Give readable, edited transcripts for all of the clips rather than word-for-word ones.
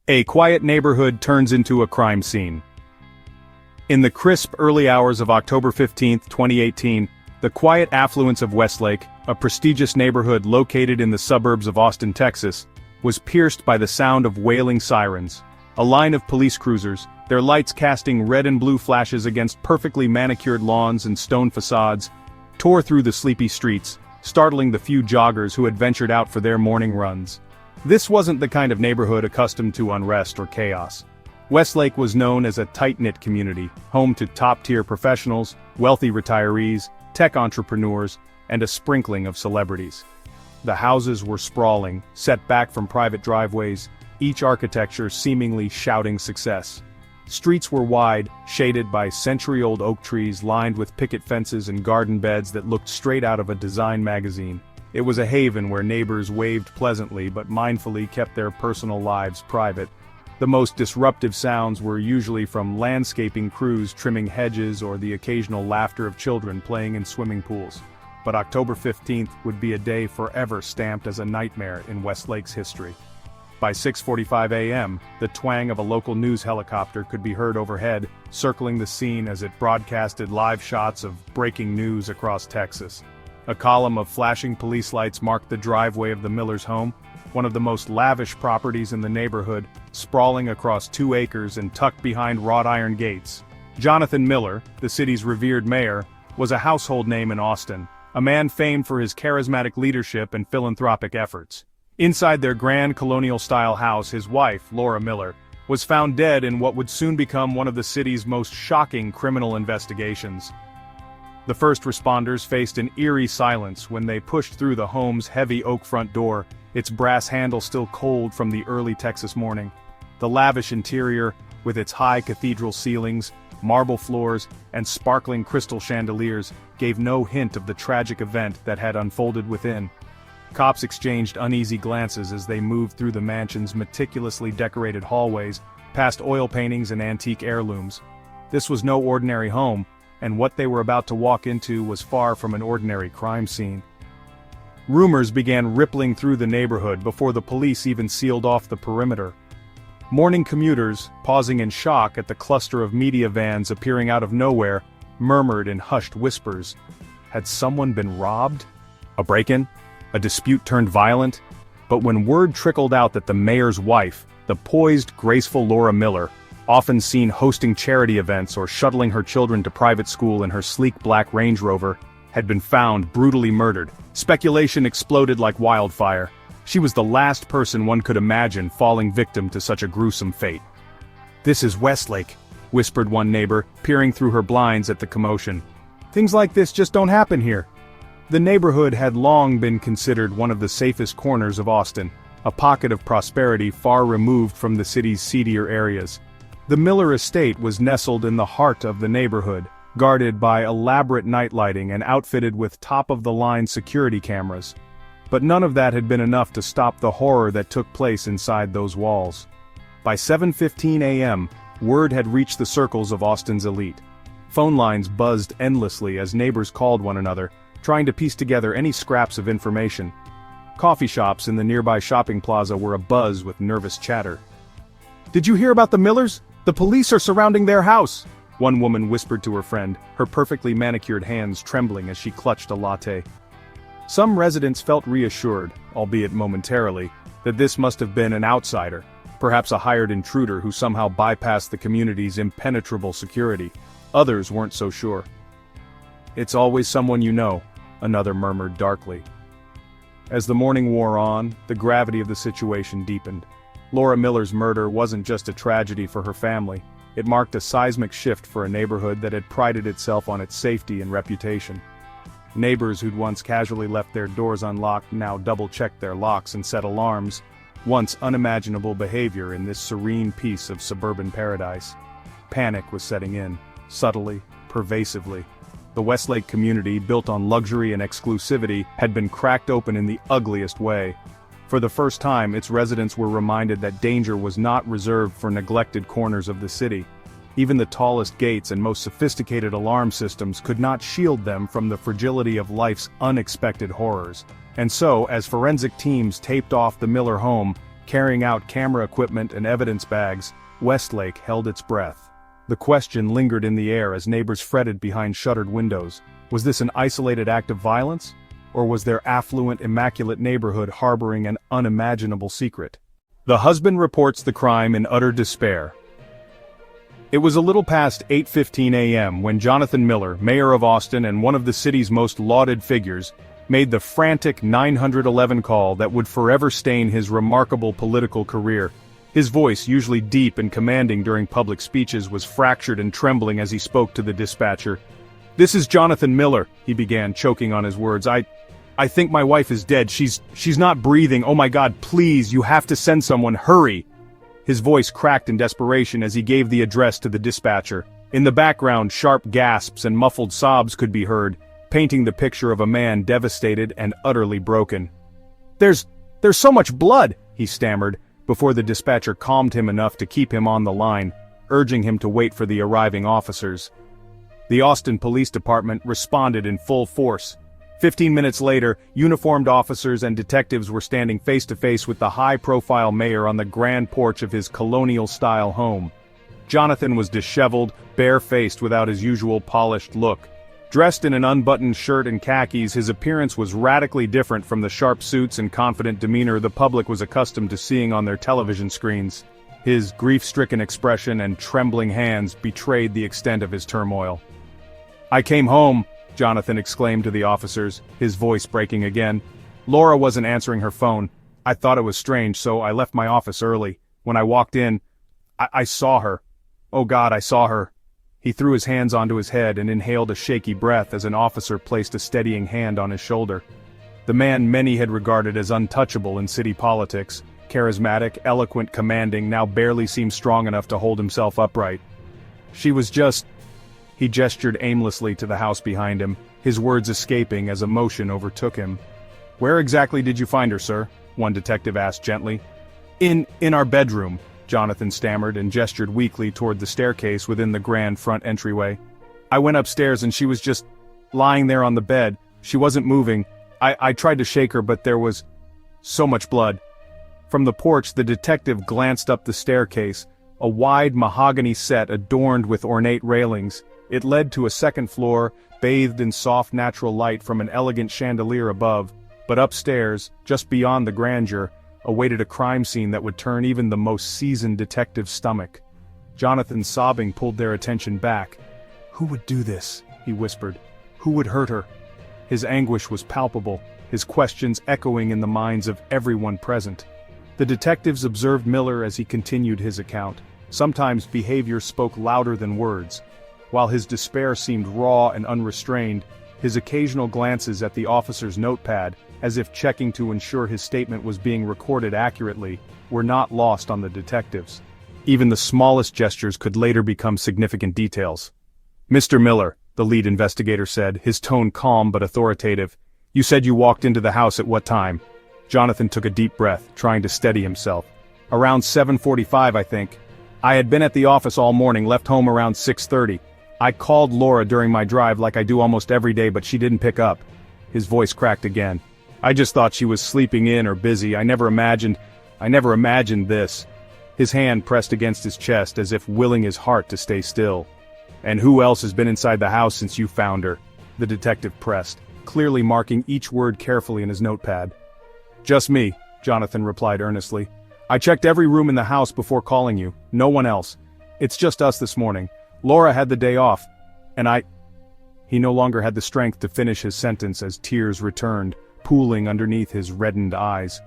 A quiet neighborhood turns into a crime scene. In the crisp early hours of October 15, 2018, the quiet affluence of Westlake, a prestigious neighborhood located in the suburbs of Austin, Texas, was pierced by the sound of wailing sirens. A line of police cruisers, their lights casting red and blue flashes against perfectly manicured lawns and stone facades, tore through the sleepy streets, startling the few joggers who had ventured out for their morning runs. This wasn't the kind of neighborhood accustomed to unrest or chaos. Westlake was known as a tight-knit community, home to top-tier professionals, wealthy retirees, tech entrepreneurs, and a sprinkling of celebrities. The houses were sprawling, set back from private driveways, each architecture seemingly shouting success. Streets were wide, shaded by century-old oak trees lined with picket fences and garden beds that looked straight out of a design magazine. It was a haven where neighbors waved pleasantly but mindfully kept their personal lives private. The most disruptive sounds were usually from landscaping crews trimming hedges or the occasional laughter of children playing in swimming pools. But October 15th would be a day forever stamped as a nightmare in Westlake's history. By 6:45 a.m., the twang of a local news helicopter could be heard overhead, circling the scene as it broadcasted live shots of breaking news across Texas. A column of flashing police lights marked the driveway of the Millers' home, one of the most lavish properties in the neighborhood, sprawling across 2 acres and tucked behind wrought iron gates. Jonathan Miller, the city's revered mayor, was a household name in Austin, a man famed for his charismatic leadership and philanthropic efforts. Inside their grand colonial-style house, his wife, Laura Miller, was found dead in what would soon become one of the city's most shocking criminal investigations. The first responders faced an eerie silence when they pushed through the home's heavy oak front door, its brass handle still cold from the early Texas morning. The lavish interior, with its high cathedral ceilings, marble floors, and sparkling crystal chandeliers, gave no hint of the tragic event that had unfolded within. Cops exchanged uneasy glances as they moved through the mansion's meticulously decorated hallways, past oil paintings and antique heirlooms. This was no ordinary home, and what they were about to walk into was far from an ordinary crime scene. Rumors began rippling through the neighborhood before the police even sealed off the perimeter. Morning commuters, pausing in shock at the cluster of media vans appearing out of nowhere, murmured in hushed whispers. Had someone been robbed? A break-in? A dispute turned violent? But when word trickled out that the mayor's wife, the poised, graceful Laura Miller, often seen hosting charity events or shuttling her children to private school in her sleek black Range Rover, had been found brutally murdered, speculation exploded like wildfire. She was the last person one could imagine falling victim to such a gruesome fate. "This is Westlake," whispered one neighbor, peering through her blinds at the commotion. "Things like this just don't happen here." The neighborhood had long been considered one of the safest corners of Austin, a pocket of prosperity far removed from the city's seedier areas. The Miller estate was nestled in the heart of the neighborhood, guarded by elaborate night lighting and outfitted with top-of-the-line security cameras. But none of that had been enough to stop the horror that took place inside those walls. By 7:15 a.m., word had reached the circles of Austin's elite. Phone lines buzzed endlessly as neighbors called one another, trying to piece together any scraps of information. Coffee shops in the nearby shopping plaza were abuzz with nervous chatter. "Did you hear about the Millers? The police are surrounding their house," one woman whispered to her friend, her perfectly manicured hands trembling as she clutched a latte. Some residents felt reassured, albeit momentarily, that this must have been an outsider, perhaps a hired intruder who somehow bypassed the community's impenetrable security. Others weren't so sure. "It's always someone you know," another murmured darkly. As the morning wore on, the gravity of the situation deepened. Laura Miller's murder wasn't just a tragedy for her family, it marked a seismic shift for a neighborhood that had prided itself on its safety and reputation. Neighbors who'd once casually left their doors unlocked now double-checked their locks and set alarms, once unimaginable behavior in this serene piece of suburban paradise. Panic was setting in, subtly, pervasively. The Westlake community, built on luxury and exclusivity, had been cracked open in the ugliest way. For the first time, its residents were reminded that danger was not reserved for neglected corners of the city. Even the tallest gates and most sophisticated alarm systems could not shield them from the fragility of life's unexpected horrors. And so, as forensic teams taped off the Miller home, Carrying out camera equipment and evidence bags, Westlake held its breath. The question lingered in the air as neighbors fretted behind shuttered windows. Was this an isolated act of violence? Or was their affluent, immaculate neighborhood harboring an unimaginable secret? The husband reports the crime in utter despair. It was a little past 8:15 a.m. when Jonathan Miller, mayor of Austin and one of the city's most lauded figures, made the frantic 911 call that would forever stain his remarkable political career. His voice, usually deep and commanding during public speeches, was fractured and trembling as he spoke to the dispatcher. "This is Jonathan Miller," he began, choking on his words. I think my wife is dead. She's not breathing. Oh my God, please, you have to send someone. Hurry!" His voice cracked in desperation as he gave the address to the dispatcher. In the background, sharp gasps and muffled sobs could be heard, painting the picture of a man devastated and utterly broken. There's so much blood," he stammered, before the dispatcher calmed him enough to keep him on the line, urging him to wait for the arriving officers. The Austin Police Department responded in full force. 15 minutes later, uniformed officers and detectives were standing face-to-face with the high-profile mayor on the grand porch of his colonial-style home. Jonathan was disheveled, bare-faced without his usual polished look. Dressed in an unbuttoned shirt and khakis, his appearance was radically different from the sharp suits and confident demeanor the public was accustomed to seeing on their television screens. His grief-stricken expression and trembling hands betrayed the extent of his turmoil. "I came home," Jonathan exclaimed to the officers, his voice breaking again. "Laura wasn't answering her phone. I thought it was strange, so I left my office early. When I walked in, I saw her. Oh God, I saw her." He threw his hands onto his head and inhaled a shaky breath as an officer placed a steadying hand on his shoulder. The man many had regarded as untouchable in city politics, charismatic, eloquent, commanding, now barely seemed strong enough to hold himself upright. "She was just..." He gestured aimlessly to the house behind him, his words escaping as emotion overtook him. "Where exactly did you find her, sir?" one detective asked gently. In our bedroom," Jonathan stammered and gestured weakly toward the staircase within the grand front entryway. "I went upstairs and she was just lying there on the bed. She wasn't moving. I tried to shake her, but there was so much blood." From the porch, the detective glanced up the staircase, a wide mahogany set adorned with ornate railings. It led to a second floor, bathed in soft natural light from an elegant chandelier above, but upstairs, just beyond the grandeur, awaited a crime scene that would turn even the most seasoned detective's stomach. Jonathan's sobbing pulled their attention back. "Who would do this?" he whispered. "Who would hurt her?" His anguish was palpable, his questions echoing in the minds of everyone present. The detectives observed Miller as he continued his account. Sometimes behavior spoke louder than words. While his despair seemed raw and unrestrained, his occasional glances at the officer's notepad, as if checking to ensure his statement was being recorded accurately, were not lost on the detectives. Even the smallest gestures could later become significant details. "Mr. Miller," the lead investigator said, his tone calm but authoritative, "you said you walked into the house at what time?" Jonathan took a deep breath, trying to steady himself. "Around 7:45, I think. I had been at the office all morning, left home around 6:30. I called Laura during my drive like I do almost every day, but she didn't pick up." His voice cracked again. "I just thought she was sleeping in or busy. I never imagined this." His hand pressed against his chest as if willing his heart to stay still. "And who else has been inside the house since you found her?" the detective pressed, clearly marking each word carefully in his notepad. "Just me," Jonathan replied earnestly. "I checked every room in the house before calling you. No one else. It's just us this morning. Laura had the day off, and He no longer had the strength to finish his sentence as tears returned, pooling underneath his reddened eyes.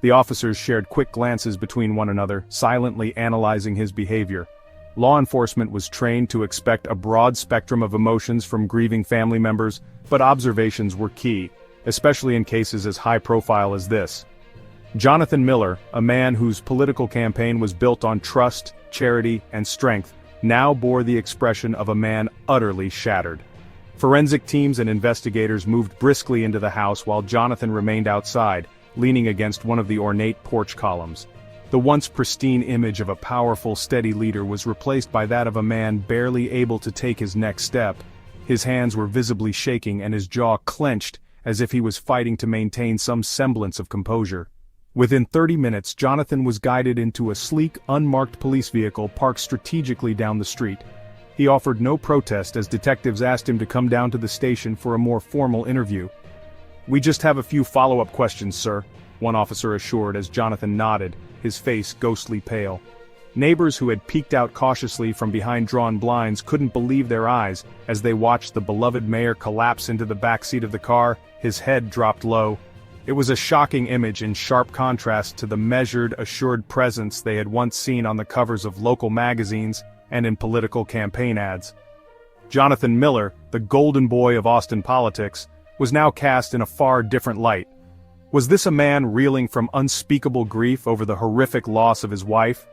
The officers shared quick glances between one another, silently analyzing his behavior. Law enforcement was trained to expect a broad spectrum of emotions from grieving family members, but observations were key, especially in cases as high-profile as this. Jonathan Miller, a man whose political campaign was built on trust, charity, and strength, now bore the expression of a man utterly shattered. Forensic teams and investigators moved briskly into the house while Jonathan remained outside, leaning against one of the ornate porch columns. The once pristine image of a powerful, steady leader was replaced by that of a man barely able to take his next step. His hands were visibly shaking and his jaw clenched, as if he was fighting to maintain some semblance of composure. Within 30 minutes, Jonathan was guided into a sleek, unmarked police vehicle parked strategically down the street. He offered no protest as detectives asked him to come down to the station for a more formal interview. "We just have a few follow-up questions, sir," one officer assured as Jonathan nodded, his face ghostly pale. Neighbors who had peeked out cautiously from behind drawn blinds couldn't believe their eyes as they watched the beloved mayor collapse into the back seat of the car, his head dropped low. It was a shocking image in sharp contrast to the measured, assured presence they had once seen on the covers of local magazines and in political campaign ads. Jonathan Miller, the golden boy of Austin politics, was now cast in a far different light. Was this a man reeling from unspeakable grief over the horrific loss of his wife?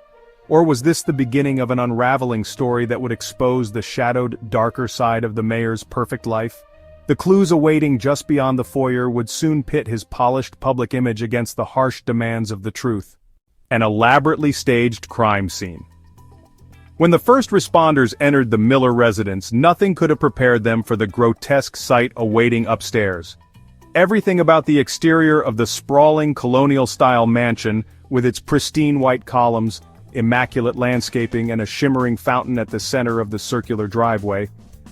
Or was this the beginning of an unraveling story that would expose the shadowed, darker side of the mayor's perfect life? The clues awaiting just beyond the foyer would soon pit his polished public image against the harsh demands of the truth. An elaborately staged crime scene. When the first responders entered the Miller residence, nothing could have prepared them for the grotesque sight awaiting upstairs. Everything about the exterior of the sprawling colonial-style mansion, with its pristine white columns, immaculate landscaping and a shimmering fountain at the center of the circular driveway,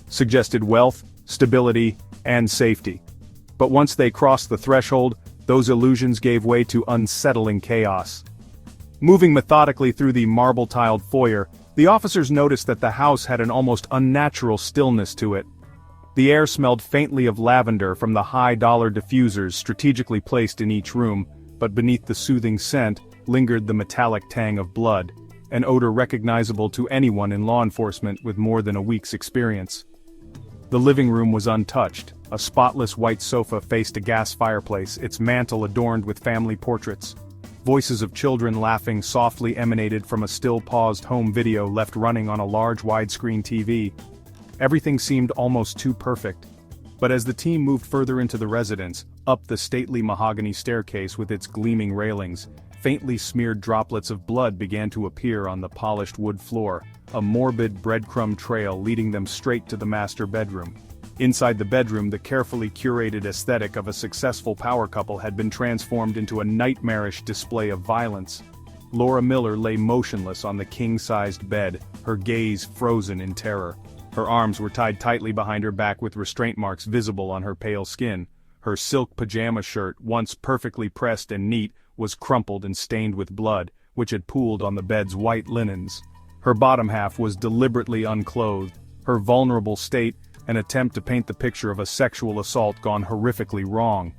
suggested wealth, stability, and safety. But once they crossed the threshold, those illusions gave way to unsettling chaos. Moving methodically through the marble-tiled foyer, the officers noticed that the house had an almost unnatural stillness to it. The air smelled faintly of lavender from the high-dollar diffusers strategically placed in each room, but beneath the soothing scent lingered the metallic tang of blood, an odor recognizable to anyone in law enforcement with more than a week's experience. The living room was untouched. A spotless white sofa faced a gas fireplace, its mantel adorned with family portraits. Voices of children laughing softly emanated from a still-paused home video left running on a large widescreen TV. Everything seemed almost too perfect. But as the team moved further into the residence, up the stately mahogany staircase with its gleaming railings, faintly smeared droplets of blood began to appear on the polished wood floor, a morbid breadcrumb trail leading them straight to the master bedroom. Inside the bedroom, the carefully curated aesthetic of a successful power couple had been transformed into a nightmarish display of violence. Laura Miller lay motionless on the king-sized bed, her gaze frozen in terror. Her arms were tied tightly behind her back with restraint marks visible on her pale skin. Her silk pajama shirt, once perfectly pressed and neat, was crumpled and stained with blood, which had pooled on the bed's white linens. Her bottom half was deliberately unclothed, her vulnerable state an attempt to paint the picture of a sexual assault gone horrifically wrong.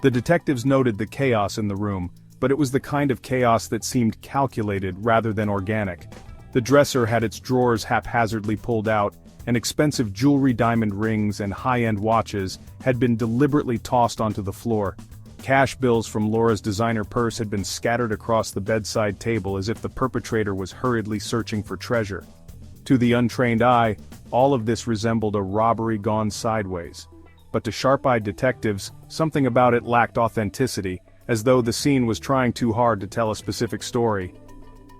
The detectives noted the chaos in the room, but it was the kind of chaos that seemed calculated rather than organic. The dresser had its drawers haphazardly pulled out, and expensive jewelry, diamond rings, and high-end watches had been deliberately tossed onto the floor. Cash bills from Laura's designer purse had been scattered across the bedside table as if the perpetrator was hurriedly searching for treasure. To the untrained eye, all of this resembled a robbery gone sideways. But to sharp-eyed detectives, something about it lacked authenticity, as though the scene was trying too hard to tell a specific story.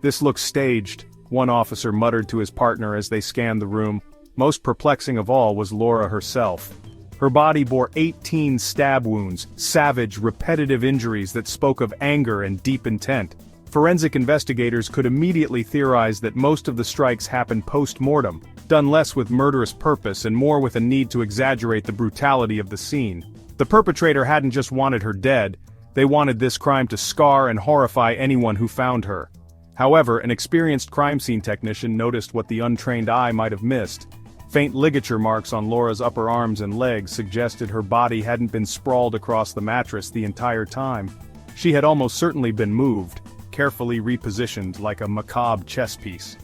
"This looks staged," one officer muttered to his partner as they scanned the room. Most perplexing of all was Laura herself. Her body bore 18 stab wounds, savage, repetitive injuries that spoke of anger and deep intent. Forensic investigators could immediately theorize that most of the strikes happened post-mortem, done less with murderous purpose and more with a need to exaggerate the brutality of the scene. The perpetrator hadn't just wanted her dead, they wanted this crime to scar and horrify anyone who found her. However, an experienced crime scene technician noticed what the untrained eye might have missed. Faint ligature marks on Laura's upper arms and legs suggested her body hadn't been sprawled across the mattress the entire time. She had almost certainly been moved, carefully repositioned like a macabre chess piece.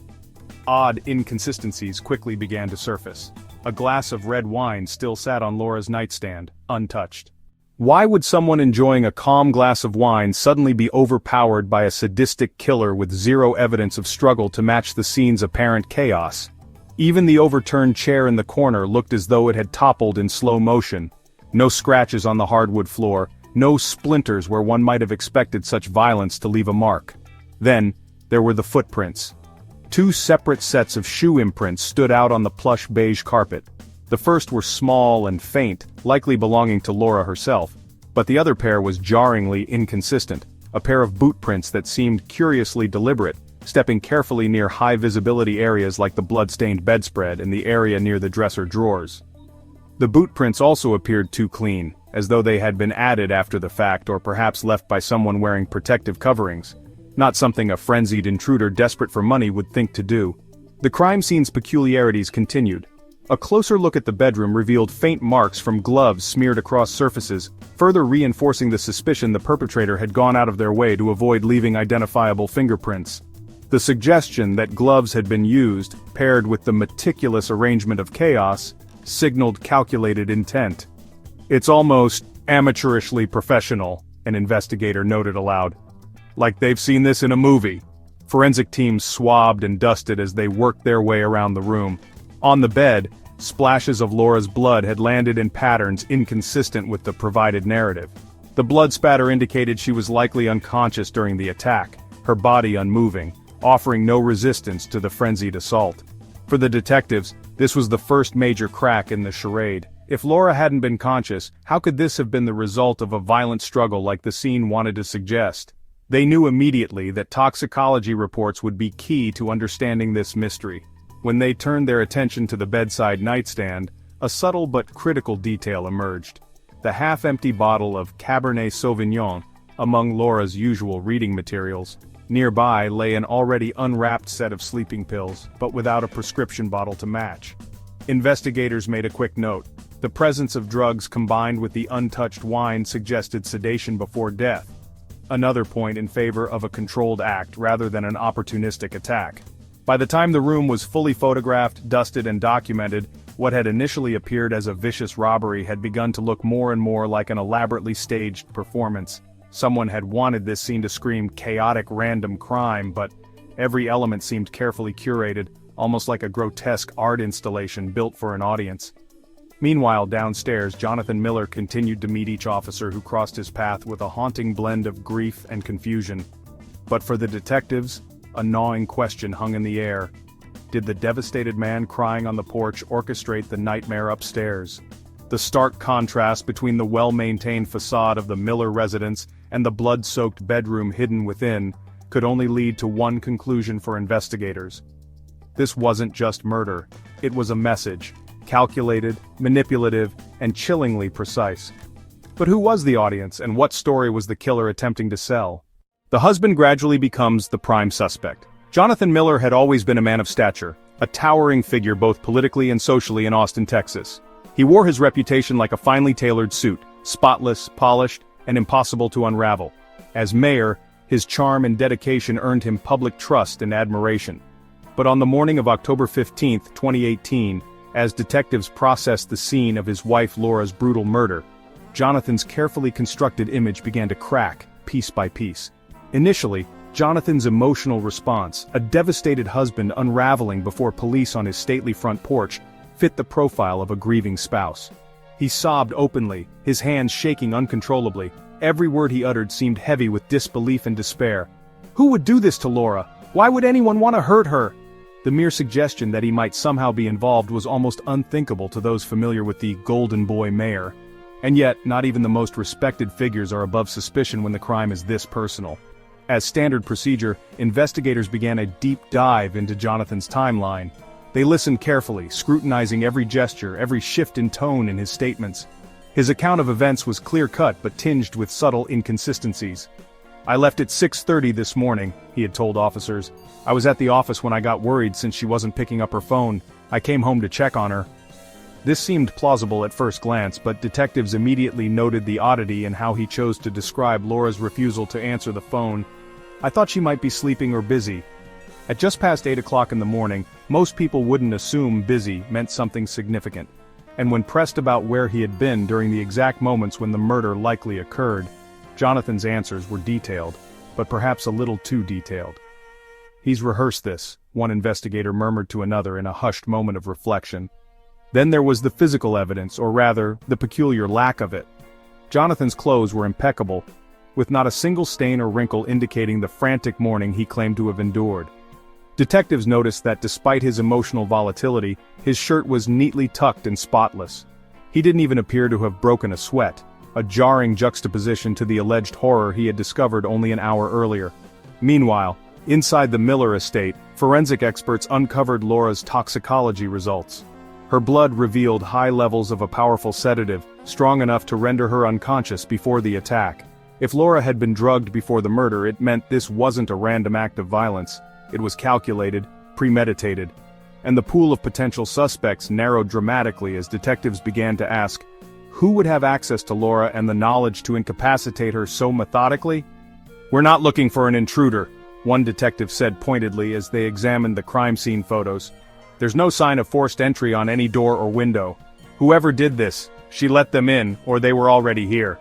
Odd inconsistencies quickly began to surface. A glass of red wine still sat on Laura's nightstand, untouched. Why would someone enjoying a calm glass of wine suddenly be overpowered by a sadistic killer with zero evidence of struggle to match the scene's apparent chaos? Even the overturned chair in the corner looked as though it had toppled in slow motion. No scratches on the hardwood floor, no splinters where one might have expected such violence to leave a mark. Then, there were the footprints. Two separate sets of shoe imprints stood out on the plush beige carpet. The first were small and faint, likely belonging to Laura herself, but the other pair was jarringly inconsistent. a pair of boot prints that seemed curiously deliberate, stepping carefully near high-visibility areas like the blood-stained bedspread and the area near the dresser drawers. The boot prints also appeared too clean, as though they had been added after the fact or perhaps left by someone wearing protective coverings, not something a frenzied intruder desperate for money would think to do. The crime scene's peculiarities continued. A closer look at the bedroom revealed faint marks from gloves smeared across surfaces, further reinforcing the suspicion the perpetrator had gone out of their way to avoid leaving identifiable fingerprints. The suggestion that gloves had been used, paired with the meticulous arrangement of chaos, signaled calculated intent. "It's almost amateurishly professional," an investigator noted aloud. "Like they've seen this in a movie." Forensic teams swabbed and dusted as they worked their way around the room. On the bed, splashes of Laura's blood had landed in patterns inconsistent with the provided narrative. The blood spatter indicated she was likely unconscious during the attack, her body unmoving, offering no resistance to the frenzied assault. For the detectives, this was the first major crack in the charade. If Laura hadn't been conscious, how could this have been the result of a violent struggle like the scene wanted to suggest? They knew immediately that toxicology reports would be key to understanding this mystery. When they turned their attention to the bedside nightstand, a subtle but critical detail emerged. The half-empty bottle of Cabernet Sauvignon, among Laura's usual reading materials. Nearby lay an already unwrapped set of sleeping pills, but without a prescription bottle to match. Investigators made a quick note. The presence of drugs combined with the untouched wine suggested sedation before death. Another point in favor of a controlled act rather than an opportunistic attack. By the time the room was fully photographed, dusted and documented, what had initially appeared as a vicious robbery had begun to look more and more like an elaborately staged performance. Someone had wanted this scene to scream chaotic random crime, but every element seemed carefully curated, almost like a grotesque art installation built for an audience. Meanwhile, downstairs, Jonathan Miller continued to meet each officer who crossed his path with a haunting blend of grief and confusion. But for the detectives, a gnawing question hung in the air. Did the devastated man crying on the porch orchestrate the nightmare upstairs? The stark contrast between the well-maintained facade of the Miller residence and the blood-soaked bedroom hidden within could only lead to one conclusion for investigators. This wasn't just murder, it was a message, calculated, manipulative, and chillingly precise. But who was the audience, and what story was the killer attempting to sell? The husband gradually becomes the prime suspect. Jonathan Miller had always been a man of stature, a towering figure both politically and socially in Austin, Texas. He wore his reputation like a finely tailored suit, spotless, polished, and impossible to unravel. As mayor, his charm and dedication earned him public trust and admiration. But on the morning of October 15, 2018, as detectives processed the scene of his wife Laura's brutal murder, Jonathan's carefully constructed image began to crack, piece by piece. Initially, Jonathan's emotional response, a devastated husband unraveling before police on his stately front porch, fit the profile of a grieving spouse. He sobbed openly, his hands shaking uncontrollably. Every word he uttered seemed heavy with disbelief and despair. Who would do this to Laura? Why would anyone want to hurt her? The mere suggestion that he might somehow be involved was almost unthinkable to those familiar with the Golden Boy mayor. And yet, not even the most respected figures are above suspicion when the crime is this personal. As standard procedure, investigators began a deep dive into Jonathan's timeline. They listened carefully, scrutinizing every gesture, every shift in tone in his statements. His account of events was clear-cut but tinged with subtle inconsistencies. "I left at 6:30 this morning," he had told officers. "I was at the office when I got worried since she wasn't picking up her phone. I came home to check on her." This seemed plausible at first glance, but detectives immediately noted the oddity in how he chose to describe Laura's refusal to answer the phone. "I thought she might be sleeping or busy." At just past 8 o'clock in the morning, most people wouldn't assume busy meant something significant. And when pressed about where he had been during the exact moments when the murder likely occurred, Jonathan's answers were detailed, but perhaps a little too detailed. "He's rehearsed this," one investigator murmured to another in a hushed moment of reflection. Then there was the physical evidence, or rather, the peculiar lack of it. Jonathan's clothes were impeccable, with not a single stain or wrinkle indicating the frantic morning he claimed to have endured. Detectives noticed that despite his emotional volatility, his shirt was neatly tucked and spotless. He didn't even appear to have broken a sweat. a jarring juxtaposition to the alleged horror he had discovered only an hour earlier. Meanwhile, inside the Miller estate, forensic experts uncovered Laura's toxicology results. Her blood revealed high levels of a powerful sedative, strong enough to render her unconscious before the attack. If Laura had been drugged before the murder, it meant this wasn't a random act of violence. It was calculated, premeditated. And the pool of potential suspects narrowed dramatically as detectives began to ask, who would have access to Laura and the knowledge to incapacitate her so methodically? "We're not looking for an intruder," one detective said pointedly as they examined the crime scene photos. "There's no sign of forced entry on any door or window. Whoever did this, she let them in, or they were already here."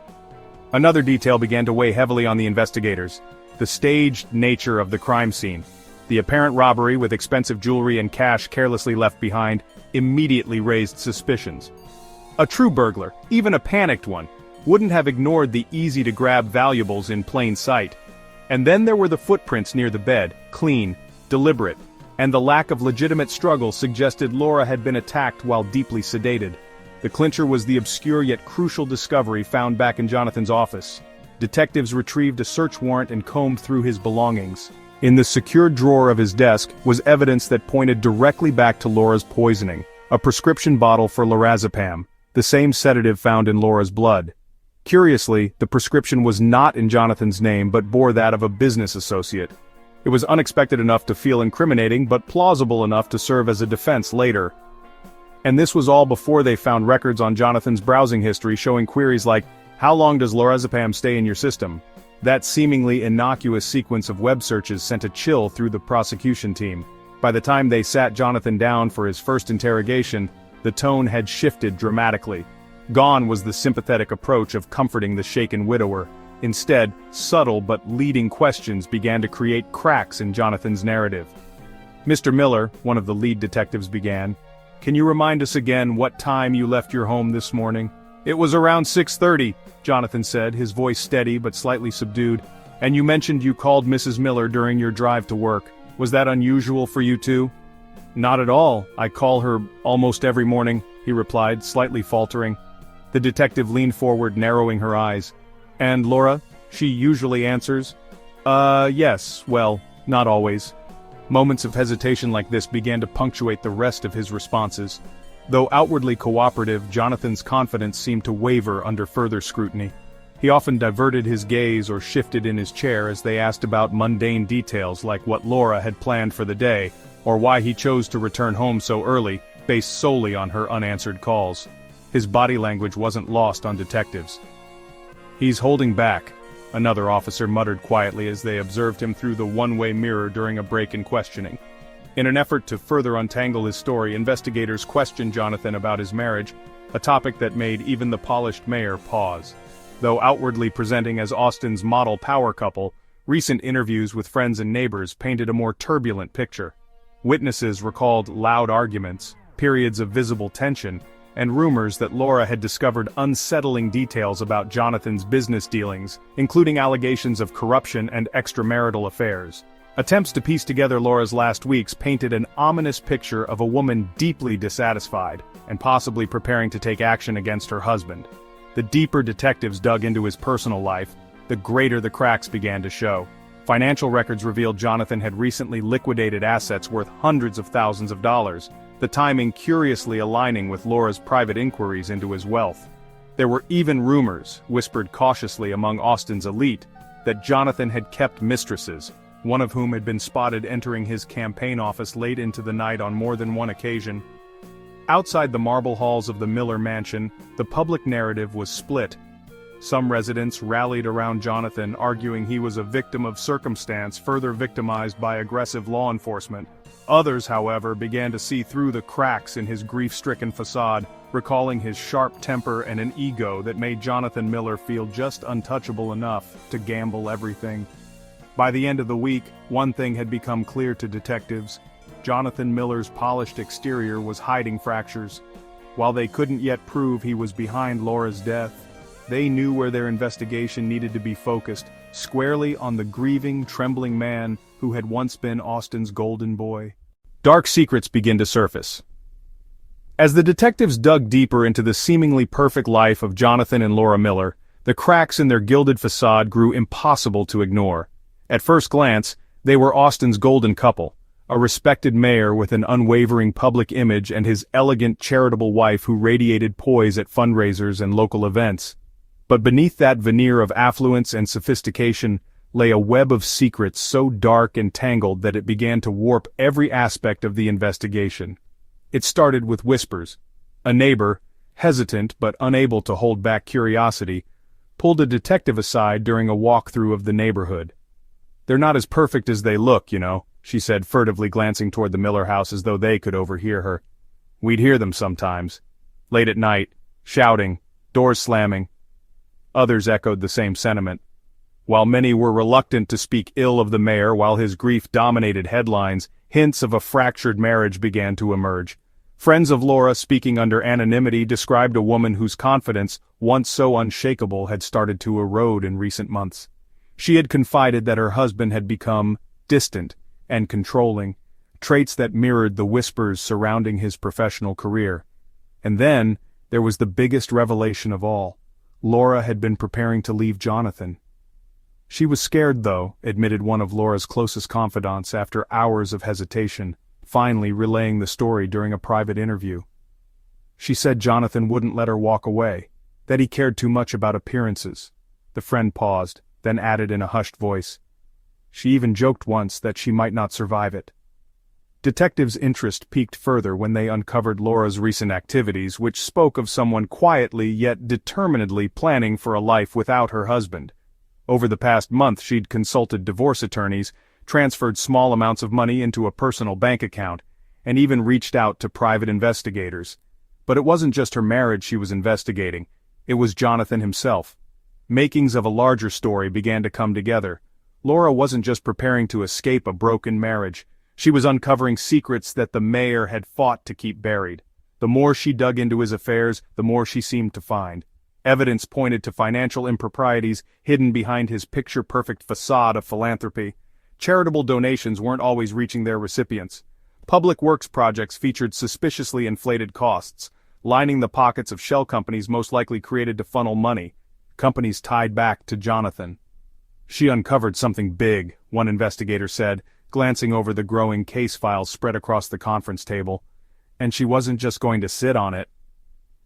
Another detail began to weigh heavily on the investigators: the staged nature of the crime scene. The apparent robbery with expensive jewelry and cash carelessly left behind immediately raised suspicions. A true burglar, even a panicked one, wouldn't have ignored the easy-to-grab valuables in plain sight. And then there were the footprints near the bed, clean, deliberate, and the lack of legitimate struggle suggested Laura had been attacked while deeply sedated. The clincher was the obscure yet crucial discovery found back in Jonathan's office. Detectives retrieved a search warrant and combed through his belongings. In the secured drawer of his desk was evidence that pointed directly back to Laura's poisoning: a prescription bottle for lorazepam, the same sedative found in Laura's blood. Curiously, the prescription was not in Jonathan's name but bore that of a business associate. It was unexpected enough to feel incriminating but plausible enough to serve as a defense later. And this was all before they found records on Jonathan's browsing history showing queries like, "How long does lorazepam stay in your system?" That seemingly innocuous sequence of web searches sent a chill through the prosecution team. By the time they sat Jonathan down for his first interrogation, the tone had shifted dramatically. Gone was the sympathetic approach of comforting the shaken widower. Instead, subtle but leading questions began to create cracks in Jonathan's narrative. "Mr. Miller," one of the lead detectives began, "can you remind us again what time you left your home this morning?" "It was around 6:30, Jonathan said, his voice steady but slightly subdued. "And you mentioned you called Mrs. Miller during your drive to work. Was that unusual for you too?" "Not at all. I call her almost every morning," he replied, slightly faltering. The detective leaned forward, narrowing her eyes. "And Laura? She usually answers?" Yes, well, not always." Moments of hesitation like this began to punctuate the rest of his responses. Though outwardly cooperative, Jonathan's confidence seemed to waver under further scrutiny. He often diverted his gaze or shifted in his chair as they asked about mundane details like what Laura had planned for the day, or why he chose to return home so early, based solely on her unanswered calls. His body language wasn't lost on detectives. "He's holding back," another officer muttered quietly as they observed him through the one-way mirror during a break in questioning. In an effort to further untangle his story, investigators questioned Jonathan about his marriage, a topic that made even the polished mayor pause. Though outwardly presenting as Austin's model power couple, recent interviews with friends and neighbors painted a more turbulent picture. Witnesses recalled loud arguments, periods of visible tension, and rumors that Laura had discovered unsettling details about Jonathan's business dealings, including allegations of corruption and extramarital affairs. Attempts to piece together Laura's last weeks painted an ominous picture of a woman deeply dissatisfied, and possibly preparing to take action against her husband. The deeper detectives dug into his personal life, the greater the cracks began to show. Financial records revealed Jonathan had recently liquidated assets worth hundreds of thousands of dollars, the timing curiously aligning with Laura's private inquiries into his wealth. There were even rumors, whispered cautiously among Austin's elite, that Jonathan had kept mistresses, one of whom had been spotted entering his campaign office late into the night on more than one occasion. Outside the marble halls of the Miller mansion, the public narrative was split. Some residents rallied around Jonathan, arguing he was a victim of circumstance further victimized by aggressive law enforcement. Others, however, began to see through the cracks in his grief-stricken facade, recalling his sharp temper and an ego that made Jonathan Miller feel just untouchable enough to gamble everything. By the end of the week, one thing had become clear to detectives: Jonathan Miller's polished exterior was hiding fractures. While they couldn't yet prove he was behind Laura's death, they knew where their investigation needed to be focused, squarely on the grieving, trembling man who had once been Austin's golden boy. Dark secrets begin to surface. As the detectives dug deeper into the seemingly perfect life of Jonathan and Laura Miller, The cracks in their gilded facade grew impossible to ignore. At first glance, they were Austin's golden couple, a respected mayor with an unwavering public image and his elegant charitable wife who radiated poise at fundraisers and local events. But beneath that veneer of affluence and sophistication lay a web of secrets so dark and tangled that it began to warp every aspect of the investigation. It started with whispers. A neighbor, hesitant but unable to hold back curiosity, pulled a detective aside during a walkthrough of the neighborhood. "They're not as perfect as they look, you know," she said, furtively glancing toward the Miller house as though they could overhear her. "We'd hear them sometimes. Late at night, shouting, doors slamming." Others echoed the same sentiment. While many were reluctant to speak ill of the mayor while his grief dominated headlines, hints of a fractured marriage began to emerge. Friends of Laura speaking under anonymity described a woman whose confidence, once so unshakable, had started to erode in recent months. She had confided that her husband had become distant and controlling, traits that mirrored the whispers surrounding his professional career. And then, there was the biggest revelation of all. Laura had been preparing to leave Jonathan. She was scared though, admitted one of Laura's closest confidants after hours of hesitation, finally relaying the story during a private interview. She said Jonathan wouldn't let her walk away, that he cared too much about appearances. The friend paused, then added in a hushed voice, "She even joked once that she might not survive it." Detectives' interest peaked further when they uncovered Laura's recent activities, which spoke of someone quietly yet determinedly planning for a life without her husband. Over the past month she'd consulted divorce attorneys, transferred small amounts of money into a personal bank account, and even reached out to private investigators. But it wasn't just her marriage she was investigating, it was Jonathan himself. Makings of a larger story began to come together. Laura wasn't just preparing to escape a broken marriage, she was uncovering secrets that the mayor had fought to keep buried. The more she dug into his affairs, the more she seemed to find. Evidence pointed to financial improprieties hidden behind his picture-perfect facade of philanthropy. Charitable donations weren't always reaching their recipients. Public works projects featured suspiciously inflated costs, lining the pockets of shell companies most likely created to funnel money, companies tied back to Jonathan. "She uncovered something big," one investigator said, glancing over the growing case files spread across the conference table. "And she wasn't just going to sit on it."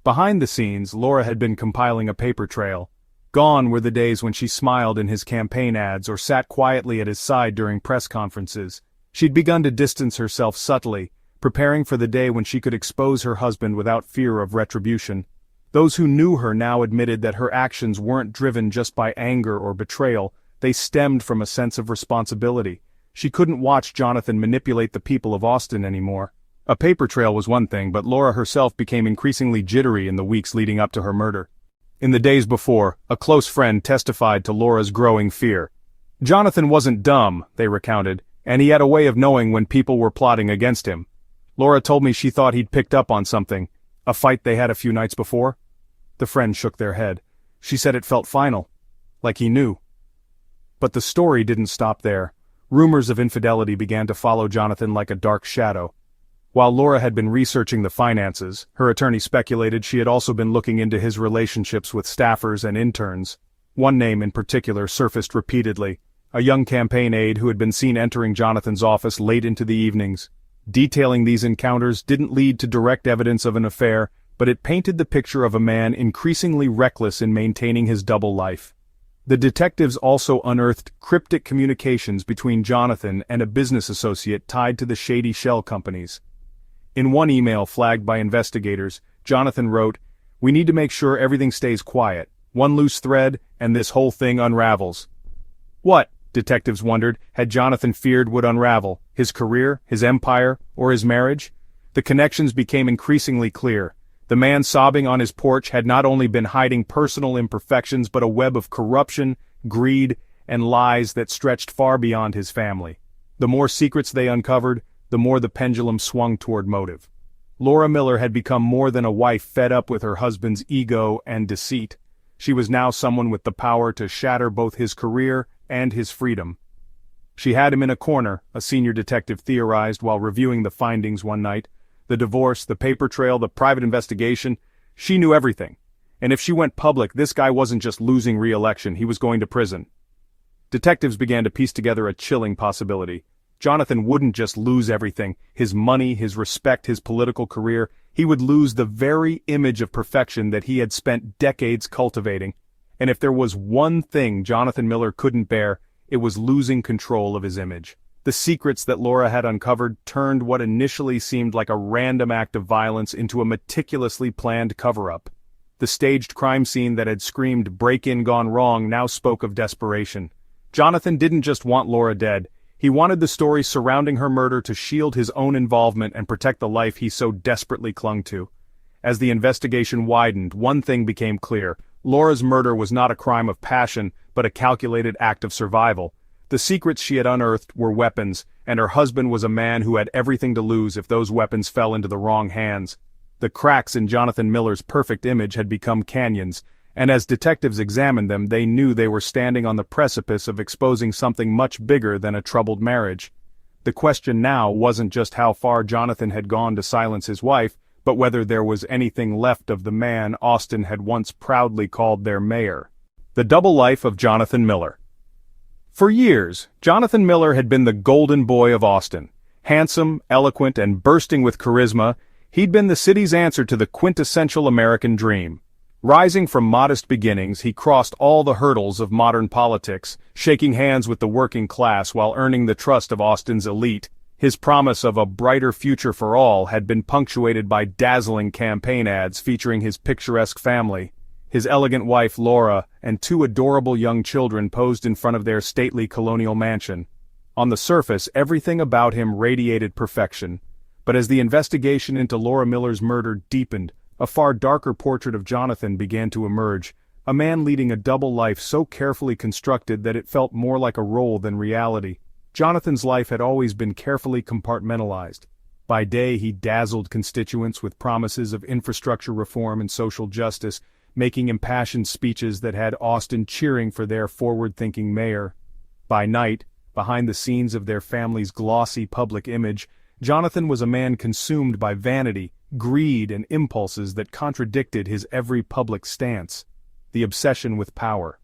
Behind the scenes, Laura had been compiling a paper trail. Gone were the days when she smiled in his campaign ads or sat quietly at his side during press conferences. She'd begun to distance herself subtly, preparing for the day when she could expose her husband without fear of retribution. Those who knew her now admitted that her actions weren't driven just by anger or betrayal, they stemmed from a sense of responsibility. She couldn't watch Jonathan manipulate the people of Austin anymore. A paper trail was one thing, but Laura herself became increasingly jittery in the weeks leading up to her murder. In the days before, a close friend testified to Laura's growing fear. Jonathan wasn't dumb, they recounted, and he had a way of knowing when people were plotting against him. Laura told me she thought he'd picked up on something, a fight they had a few nights before. The friend shook their head. She said it felt final, like he knew. But the story didn't stop there. Rumors of infidelity began to follow Jonathan like a dark shadow. While Laura had been researching the finances, her attorney speculated she had also been looking into his relationships with staffers and interns. One name in particular surfaced repeatedly, a young campaign aide who had been seen entering Jonathan's office late into the evenings. Detailing these encounters didn't lead to direct evidence of an affair, but it painted the picture of a man increasingly reckless in maintaining his double life. The detectives also unearthed cryptic communications between Jonathan and a business associate tied to the shady shell companies. In one email flagged by investigators, Jonathan wrote, "We need to make sure everything stays quiet. One loose thread, and this whole thing unravels." What, detectives wondered, had Jonathan feared would unravel? His career, his empire, or his marriage? The connections became increasingly clear. The man sobbing on his porch had not only been hiding personal imperfections but a web of corruption, greed, and lies that stretched far beyond his family. The more secrets they uncovered, the more the pendulum swung toward motive. Laura Miller had become more than a wife fed up with her husband's ego and deceit. She was now someone with the power to shatter both his career and his freedom. She had him in a corner, a senior detective theorized while reviewing the findings one night. The divorce, the paper trail, the private investigation. She knew everything. And if she went public, this guy wasn't just losing re-election, he was going to prison. Detectives began to piece together a chilling possibility. Jonathan wouldn't just lose everything, his money, his respect, his political career. He would lose the very image of perfection that he had spent decades cultivating. And if there was one thing Jonathan Miller couldn't bear, it was losing control of his image. The secrets that Laura had uncovered turned what initially seemed like a random act of violence into a meticulously planned cover-up. The staged crime scene that had screamed break-in gone wrong now spoke of desperation. Jonathan didn't just want Laura dead. He wanted the story surrounding her murder to shield his own involvement and protect the life he so desperately clung to. As the investigation widened, one thing became clear. Laura's murder was not a crime of passion, but a calculated act of survival. The secrets she had unearthed were weapons, and her husband was a man who had everything to lose if those weapons fell into the wrong hands. The cracks in Jonathan Miller's perfect image had become canyons, and as detectives examined them, they knew they were standing on the precipice of exposing something much bigger than a troubled marriage. The question now wasn't just how far Jonathan had gone to silence his wife, but whether there was anything left of the man Austin had once proudly called their mayor. The double life of Jonathan Miller. For years, Jonathan Miller had been the golden boy of Austin. Handsome, eloquent, and bursting with charisma, he'd been the city's answer to the quintessential American dream. Rising from modest beginnings, he crossed all the hurdles of modern politics, shaking hands with the working class while earning the trust of Austin's elite. His promise of a brighter future for all had been punctuated by dazzling campaign ads featuring his picturesque family. His elegant wife Laura and two adorable young children posed in front of their stately colonial mansion. On the surface, everything about him radiated perfection. But as the investigation into Laura Miller's murder deepened, a far darker portrait of Jonathan began to emerge, a man leading a double life so carefully constructed that it felt more like a role than reality. Jonathan's life had always been carefully compartmentalized. By day he dazzled constituents with promises of infrastructure reform and social justice, making impassioned speeches that had Austin cheering for their forward-thinking mayor. By night, behind the scenes of their family's glossy public image, Jonathan was a man consumed by vanity, greed, and impulses that contradicted his every public stance. The obsession with power.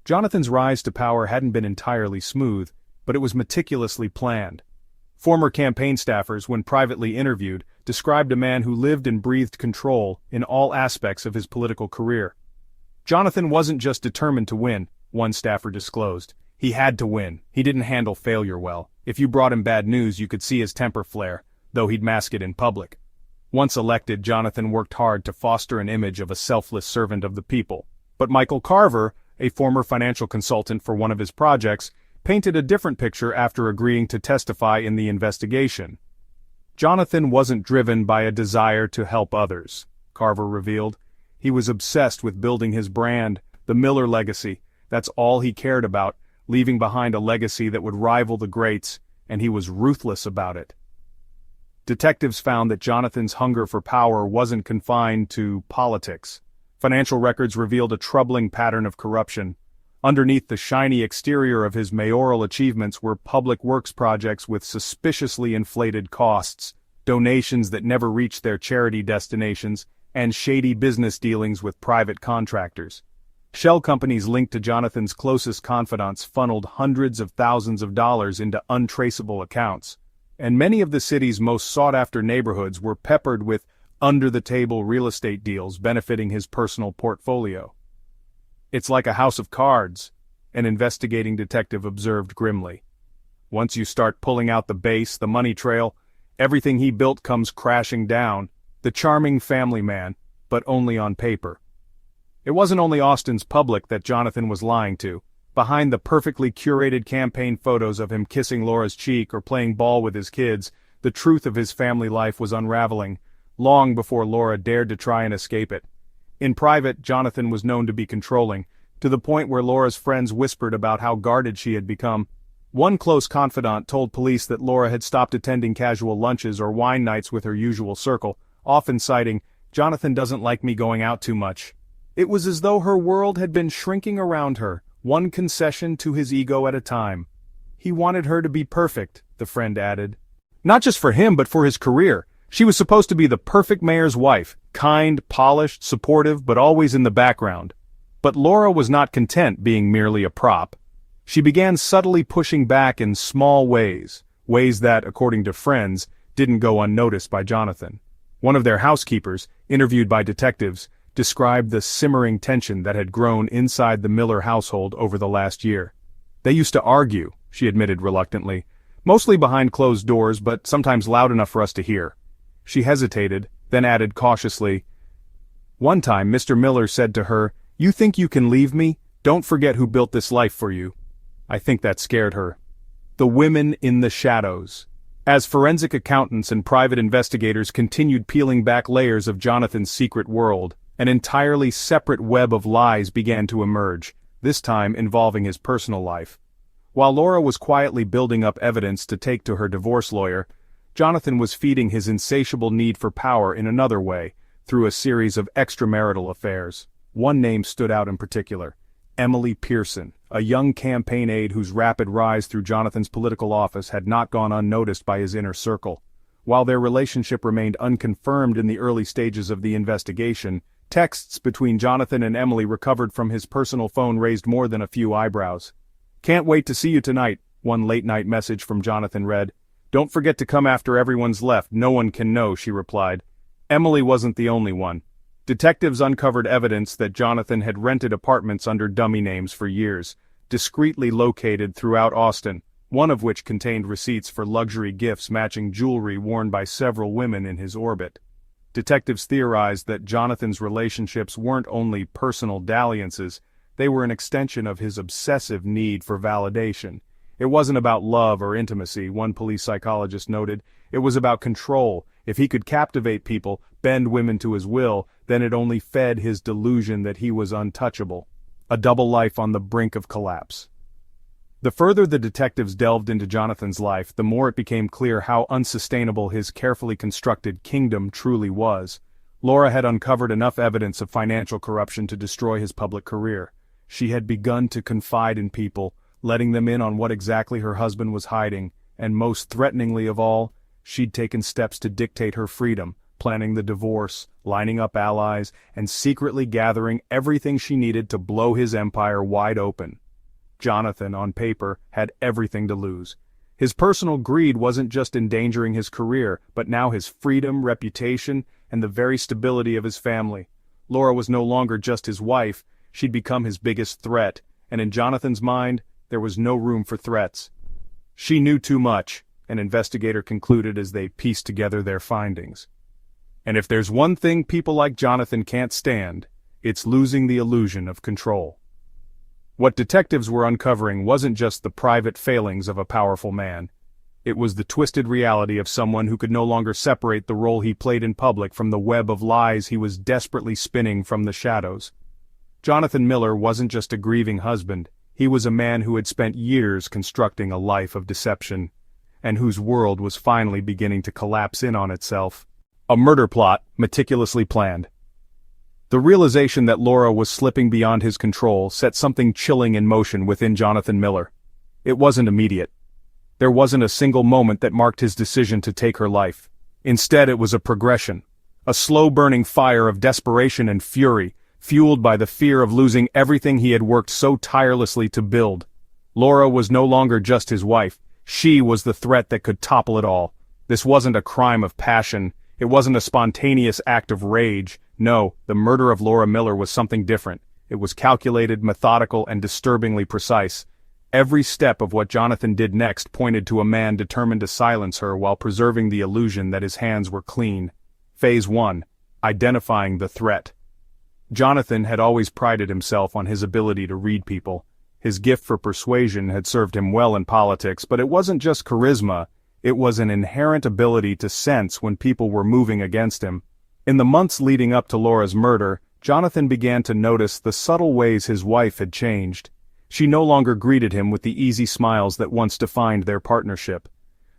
Jonathan's rise to power hadn't been entirely smooth, but it was meticulously planned. Former campaign staffers, when privately interviewed, described a man who lived and breathed control in all aspects of his political career. Jonathan wasn't just determined to win, one staffer disclosed. He had to win. He didn't handle failure well. If you brought him bad news, you could see his temper flare, though he'd mask it in public. Once elected, Jonathan worked hard to foster an image of a selfless servant of the people. But Michael Carver, a former financial consultant for one of his projects, painted a different picture after agreeing to testify in the investigation. Jonathan wasn't driven by a desire to help others, Carver revealed. He was obsessed with building his brand, the Miller legacy. That's all he cared about, leaving behind a legacy that would rival the greats, and he was ruthless about it. Detectives found that Jonathan's hunger for power wasn't confined to politics. Financial records revealed a troubling pattern of corruption. Underneath the shiny exterior of his mayoral achievements were public works projects with suspiciously inflated costs, donations that never reached their charity destinations, and shady business dealings with private contractors. Shell companies linked to Jonathan's closest confidants funneled hundreds of thousands of dollars into untraceable accounts, and many of the city's most sought-after neighborhoods were peppered with under-the-table real estate deals benefiting his personal portfolio. "It's like a house of cards," an investigating detective observed grimly. "Once you start pulling out the base, the money trail, everything he built comes crashing down. The charming family man, but only on paper." It wasn't only Austin's public that Jonathan was lying to. Behind the perfectly curated campaign photos of him kissing Laura's cheek or playing ball with his kids, the truth of his family life was unraveling, long before Laura dared to try and escape it. In private, Jonathan was known to be controlling, to the point where Laura's friends whispered about how guarded she had become. One close confidant told police that Laura had stopped attending casual lunches or wine nights with her usual circle, often citing, "Jonathan doesn't like me going out too much." It was as though her world had been shrinking around her, one concession to his ego at a time. He wanted her to be perfect, the friend added. Not just for him but for his career. She was supposed to be the perfect mayor's wife, kind, polished, supportive, but always in the background. But Laura was not content being merely a prop. She began subtly pushing back in small ways that, according to friends, didn't go unnoticed by Jonathan. One of their housekeepers, interviewed by detectives, described the simmering tension that had grown inside the Miller household over the last year. They used to argue, she admitted reluctantly, mostly behind closed doors but sometimes loud enough for us to hear. She hesitated, then added cautiously, "One time Mr. Miller said to her, 'You think you can leave me? Don't forget who built this life for you.' I think that scared her." The women in the shadows. As forensic accountants and private investigators continued peeling back layers of Jonathan's secret world, an entirely separate web of lies began to emerge, this time involving his personal life. While Laura was quietly building up evidence to take to her divorce lawyer, Jonathan was feeding his insatiable need for power in another way, through a series of extramarital affairs. One name stood out in particular: Emily Pearson, a young campaign aide whose rapid rise through Jonathan's political office had not gone unnoticed by his inner circle. While their relationship remained unconfirmed in the early stages of the investigation, texts between Jonathan and Emily recovered from his personal phone raised more than a few eyebrows. "Can't wait to see you tonight," one late-night message from Jonathan read. "Don't forget to come after everyone's left, no one can know," she replied. Emily wasn't the only one. Detectives uncovered evidence that Jonathan had rented apartments under dummy names for years, discreetly located throughout Austin, one of which contained receipts for luxury gifts matching jewelry worn by several women in his orbit. Detectives theorized that Jonathan's relationships weren't only personal dalliances, they were an extension of his obsessive need for validation. It wasn't about love or intimacy, one police psychologist noted. It was about control. If he could captivate people, bend women to his will, then it only fed his delusion that he was untouchable. A double life on the brink of collapse. The further the detectives delved into Jonathan's life, the more it became clear how unsustainable his carefully constructed kingdom truly was. Laura had uncovered enough evidence of financial corruption to destroy his public career. She had begun to confide in people, letting them in on what exactly her husband was hiding, and most threateningly of all, she'd taken steps to dictate her freedom, planning the divorce, lining up allies, and secretly gathering everything she needed to blow his empire wide open. Jonathan, on paper, had everything to lose. His personal greed wasn't just endangering his career, but now his freedom, reputation, and the very stability of his family. Laura was no longer just his wife, she'd become his biggest threat, and in Jonathan's mind, there was no room for threats. She knew too much, an investigator concluded as they pieced together their findings. And if there's one thing people like Jonathan can't stand, it's losing the illusion of control. What detectives were uncovering wasn't just the private failings of a powerful man. It was the twisted reality of someone who could no longer separate the role he played in public from the web of lies he was desperately spinning from the shadows. Jonathan Miller wasn't just a grieving husband, he was a man who had spent years constructing a life of deception, and whose world was finally beginning to collapse in on itself. A murder plot, meticulously planned. The realization that Laura was slipping beyond his control set something chilling in motion within Jonathan Miller. It wasn't immediate. There wasn't a single moment that marked his decision to take her life. Instead, it was a progression. A slow-burning fire of desperation and fury, fueled by the fear of losing everything he had worked so tirelessly to build. Laura was no longer just his wife. She was the threat that could topple it all. This wasn't a crime of passion. It wasn't a spontaneous act of rage. No, the murder of Laura Miller was something different. It was calculated, methodical, and disturbingly precise. Every step of what Jonathan did next pointed to a man determined to silence her while preserving the illusion that his hands were clean. Phase 1. Identifying the threat. Jonathan had always prided himself on his ability to read people. His gift for persuasion had served him well in politics, but it wasn't just charisma, it was an inherent ability to sense when people were moving against him. In the months leading up to Laura's murder, Jonathan began to notice the subtle ways his wife had changed. She no longer greeted him with the easy smiles that once defined their partnership.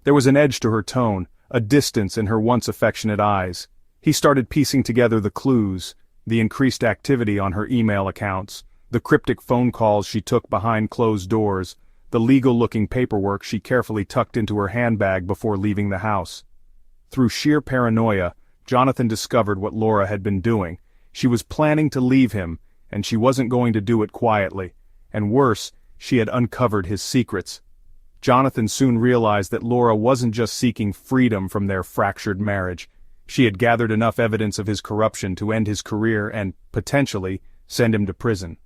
There was an edge to her tone, a distance in her once affectionate eyes. He started piecing together the clues, the increased activity on her email accounts, the cryptic phone calls she took behind closed doors, the legal-looking paperwork she carefully tucked into her handbag before leaving the house. Through sheer paranoia, Jonathan discovered what Laura had been doing. She was planning to leave him, and she wasn't going to do it quietly. And worse, she had uncovered his secrets. Jonathan soon realized that Laura wasn't just seeking freedom from their fractured marriage. She had gathered enough evidence of his corruption to end his career and, potentially, send him to prison.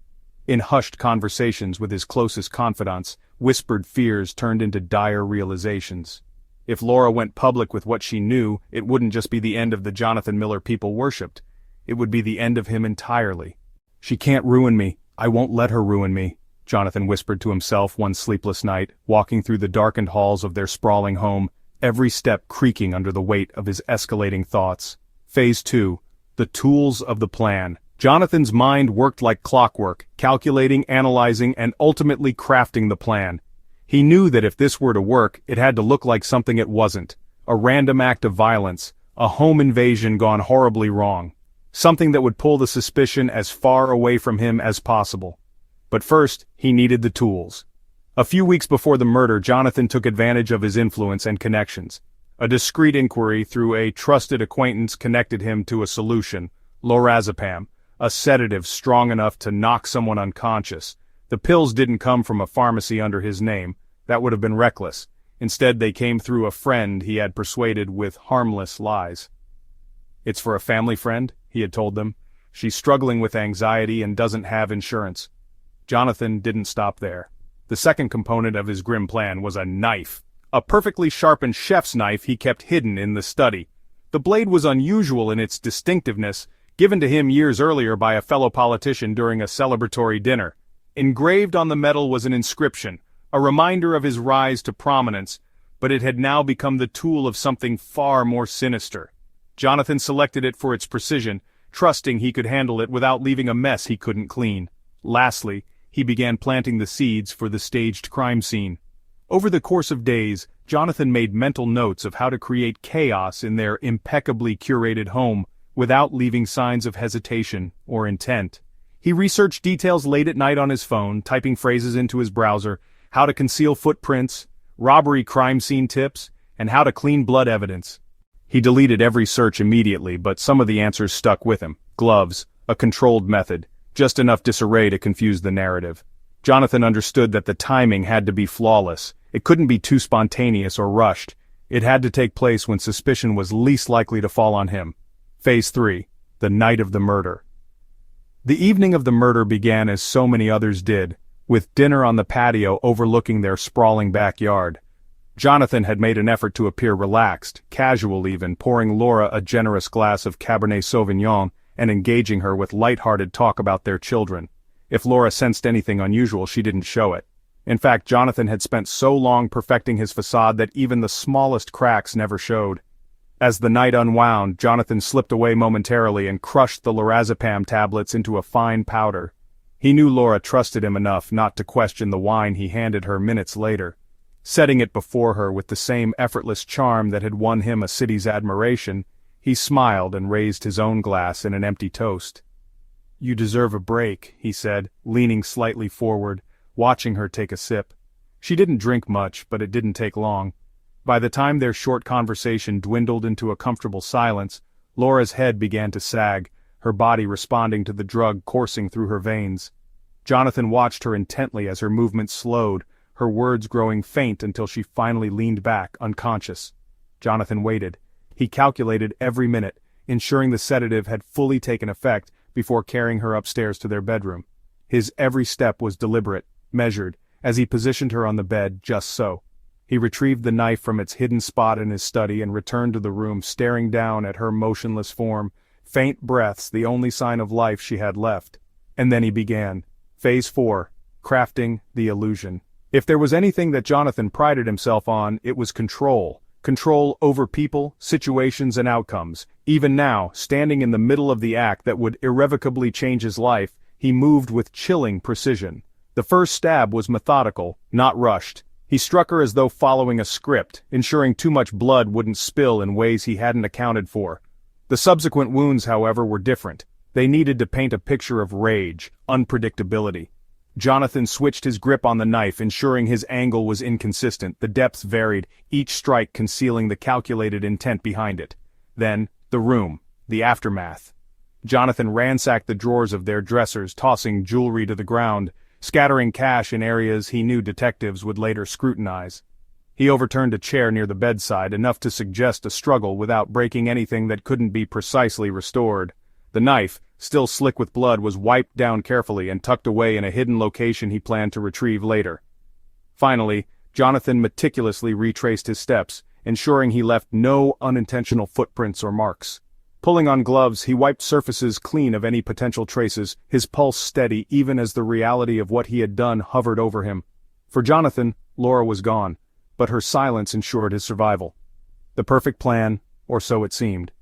In hushed conversations with his closest confidants, whispered fears turned into dire realizations. If Laura went public with what she knew, it wouldn't just be the end of the Jonathan Miller people worshipped. It would be the end of him entirely. "She can't ruin me. I won't let her ruin me," Jonathan whispered to himself one sleepless night, walking through the darkened halls of their sprawling home, every step creaking under the weight of his escalating thoughts. Phase 2. The tools of the plan. Jonathan's mind worked like clockwork, calculating, analyzing, and ultimately crafting the plan. He knew that if this were to work, it had to look like something it wasn't. A random act of violence, a home invasion gone horribly wrong. Something that would pull the suspicion as far away from him as possible. But first, he needed the tools. A few weeks before the murder, Jonathan took advantage of his influence and connections. A discreet inquiry through a trusted acquaintance connected him to a solution: lorazepam, a sedative strong enough to knock someone unconscious. The pills didn't come from a pharmacy under his name. That would have been reckless. Instead, they came through a friend he had persuaded with harmless lies. "It's for a family friend," he had told them. "She's struggling with anxiety and doesn't have insurance." Jonathan didn't stop there. The second component of his grim plan was a knife. A perfectly sharpened chef's knife he kept hidden in the study. The blade was unusual in its distinctiveness, given to him years earlier by a fellow politician during a celebratory dinner. Engraved on the metal was an inscription, a reminder of his rise to prominence, but it had now become the tool of something far more sinister. Jonathan selected it for its precision, trusting he could handle it without leaving a mess he couldn't clean. Lastly, he began planting the seeds for the staged crime scene. Over the course of days, Jonathan made mental notes of how to create chaos in their impeccably curated home, without leaving signs of hesitation or intent. He researched details late at night on his phone, typing phrases into his browser: how to conceal footprints, robbery crime scene tips, and how to clean blood evidence. He deleted every search immediately, but some of the answers stuck with him. Gloves, a controlled method, just enough disarray to confuse the narrative. Jonathan understood that the timing had to be flawless. It couldn't be too spontaneous or rushed. It had to take place when suspicion was least likely to fall on him. Phase 3. The night of the murder. The evening of the murder began as so many others did, with dinner on the patio overlooking their sprawling backyard. Jonathan had made an effort to appear relaxed, casual even, pouring Laura a generous glass of Cabernet Sauvignon and engaging her with light-hearted talk about their children. If Laura sensed anything unusual, she didn't show it. In fact, Jonathan had spent so long perfecting his facade that even the smallest cracks never showed. As the night unwound, Jonathan slipped away momentarily and crushed the lorazepam tablets into a fine powder. He knew Laura trusted him enough not to question the wine he handed her minutes later. Setting it before her with the same effortless charm that had won him a city's admiration, he smiled and raised his own glass in an empty toast. "You deserve a break," he said, leaning slightly forward, watching her take a sip. She didn't drink much, but it didn't take long. By the time their short conversation dwindled into a comfortable silence, Laura's head began to sag, her body responding to the drug coursing through her veins. Jonathan watched her intently as her movements slowed, her words growing faint until she finally leaned back, unconscious. Jonathan waited. He calculated every minute, ensuring the sedative had fully taken effect before carrying her upstairs to their bedroom. His every step was deliberate, measured, as he positioned her on the bed just so. He retrieved the knife from its hidden spot in his study and returned to the room, staring down at her motionless form, faint breaths the only sign of life she had left. And then he began. Phase 4. Crafting the illusion. If there was anything that Jonathan prided himself on, it was control. Control over people, situations, and outcomes. Even now, standing in the middle of the act that would irrevocably change his life, he moved with chilling precision. The first stab was methodical, not rushed. He struck her as though following a script, ensuring too much blood wouldn't spill in ways he hadn't accounted for. The subsequent wounds, however, were different. They needed to paint a picture of rage, unpredictability. Jonathan switched his grip on the knife, ensuring his angle was inconsistent. The depths varied, each strike concealing the calculated intent behind it. Then, the room, the aftermath. Jonathan ransacked the drawers of their dressers, tossing jewelry to the ground, scattering cash in areas he knew detectives would later scrutinize. He overturned a chair near the bedside, enough to suggest a struggle without breaking anything that couldn't be precisely restored. The knife, still slick with blood, was wiped down carefully and tucked away in a hidden location he planned to retrieve later. Finally, Jonathan meticulously retraced his steps, ensuring he left no unintentional footprints or marks. Pulling on gloves, he wiped surfaces clean of any potential traces, his pulse steady even as the reality of what he had done hovered over him. For Jonathan, Laura was gone, but her silence ensured his survival. The perfect plan, or so it seemed.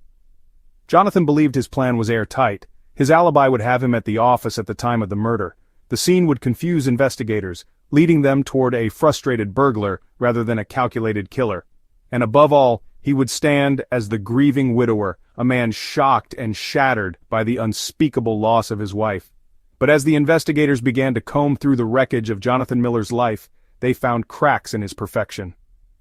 Jonathan believed his plan was airtight. His alibi would have him at the office at the time of the murder. The scene would confuse investigators, leading them toward a frustrated burglar rather than a calculated killer. And above all, he would stand as the grieving widower, a man shocked and shattered by the unspeakable loss of his wife. But as the investigators began to comb through the wreckage of Jonathan Miller's life, they found cracks in his perfection.